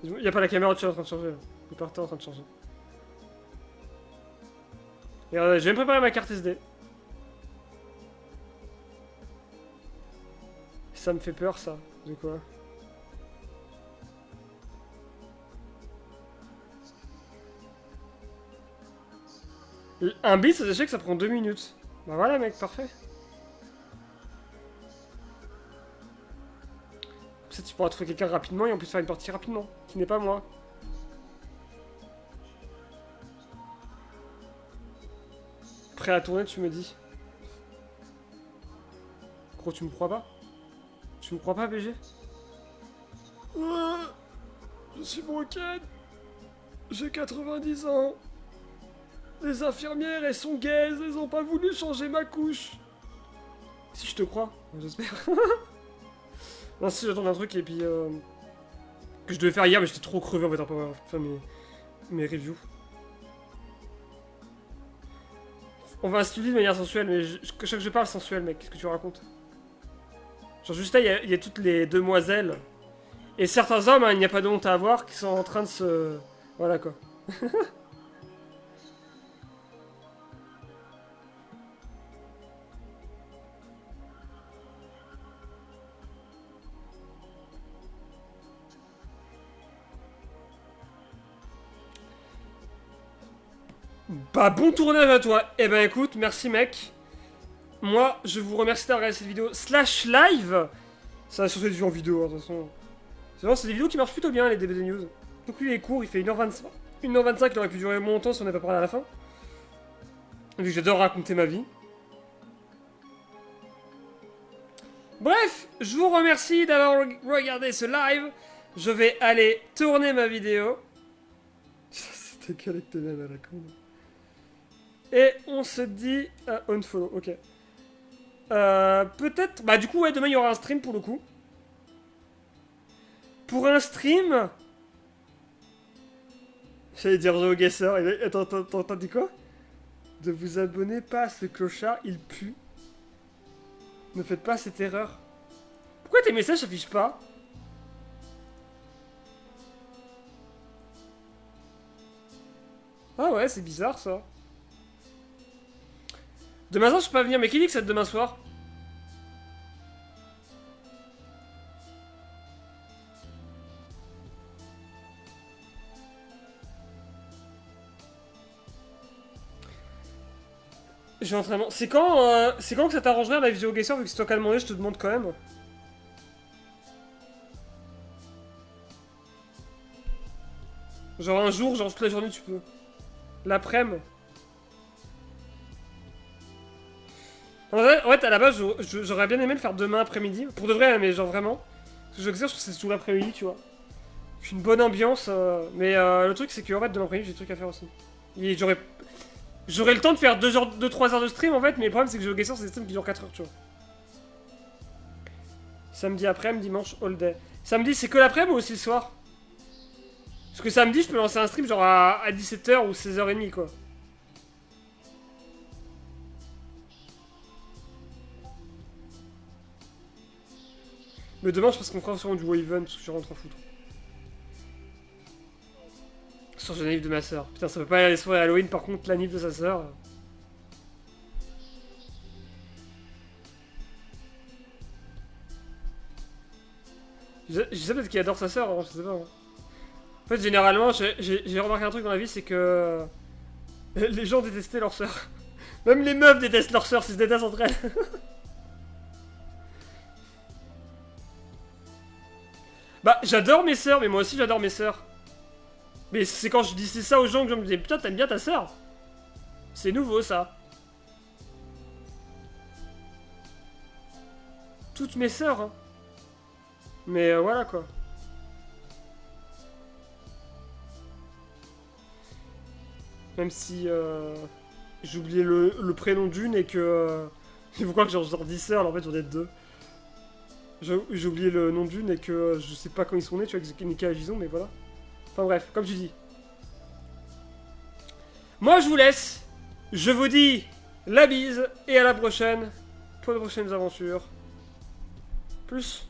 Il y a pas la caméra au-dessus en train de changer là. Il est par terre en train de changer. Et je vais me préparer ma carte SD. Ça me fait peur ça. De quoi? Un bit, ça sachez que ça prend 2 minutes. Bah voilà mec, parfait. Ça tu pourras trouver quelqu'un rapidement et en plus faire une partie rapidement. Qui n'est pas moi. Prêt à tourner, tu me dis. Gros, tu me crois pas? Tu me crois pas, BG? Je suis broken. J'ai 90 ans. Les infirmières, elles sont gaises, elles ont pas voulu changer ma couche. Si je te crois, j'espère. Non, si j'attends un truc et puis que je devais faire hier, mais j'étais trop crevé en fait pour faire mes reviews. On va instituer de manière sensuelle, mais je parle sensuel, mec, qu'est-ce que tu racontes? Genre juste là, il y a toutes les demoiselles. Et certains hommes, hein, il n'y a pas de honte à avoir, qui sont en train de se... Voilà quoi. Bah bon tournage à toi. Eh ben écoute, merci mec. Moi, je vous remercie d'avoir regardé cette vidéo slash live. Ça va sur cette vue en vidéo, hein, de toute façon. C'est vraiment, c'est des vidéos qui marchent plutôt bien, les DBD News. Donc lui, il est court, il fait 1h25. 1h25, il aurait pu durer moins longtemps si on n'avait pas parlé à la fin. Vu que j'adore raconter ma vie. Bref, je vous remercie d'avoir regardé ce live. Je vais aller tourner ma vidéo. C'était quel avec tes nains à la con. Et on se dit unfollow, ok. Peut-être... Bah du coup, ouais, demain il y aura un stream pour le coup. Pour un stream... J'allais dire GeoGuessr. Attends, t'as dit quoi? De vous abonner pas à ce clochard, il pue. Ne faites pas cette erreur. Pourquoi tes messages s'affichent pas? Ah ouais, c'est bizarre ça. Demain soir, je peux pas venir, mais qui dit que c'est demain soir? J'ai entraînement. C'est quand que ça t'arrangerait la vidéo GeoGuessr vu que c'est toi qui as demandé, je te demande quand même. Genre un jour, genre toute la journée tu peux. L'après-midi. En fait, à la base, j'aurais bien aimé le faire demain après-midi. Pour de vrai, mais genre vraiment. Parce que GeoGuessr, je trouve que c'est toujours l'après-midi, tu vois. C'est une bonne ambiance. Mais le truc, c'est qu'en fait, demain après-midi, j'ai des trucs à faire aussi. Et j'aurais le temps de faire 2-3 heures de stream en fait, mais le problème c'est que GeoGuessr c'est des streams qui durent 4 heures, tu vois. Samedi après-midi, dimanche, all day. Samedi c'est que l'après-midi ou aussi le soir? Parce que samedi je peux lancer un stream genre à 17h ou 16h30 quoi. Mais demain je pense qu'on fera sûrement du Waven parce que je rentre en foutre. Sur la nif de ma soeur. Putain, ça peut pas aller à les soirées Halloween, par contre, la nif de sa soeur. Je sais peut-être qu'il adore sa soeur, hein, je sais pas. Hein. En fait, généralement, j'ai remarqué un truc dans la vie, c'est que les gens détestaient leur soeur. Même les meufs détestent leur soeur, s'ils se détestent entre elles. Bah, j'adore mes sœurs, mais moi aussi j'adore mes sœurs. Mais c'est quand je disais ça aux gens que je me disais, putain, t'aimes bien ta sœur? C'est nouveau, ça. Toutes mes sœurs, hein. Mais voilà, quoi. Même si j'ai oublié le prénom d'une et que... il faut croire que j'en 10 sœurs, alors en fait j'en ai 2. J'ai oublié le nom d'une et que je sais pas quand ils sont nés, tu vois, que Nika et Gison, mais voilà. Enfin bref, comme tu dis. Moi je vous laisse. Je vous dis la bise et à la prochaine pour de prochaines aventures. Plus.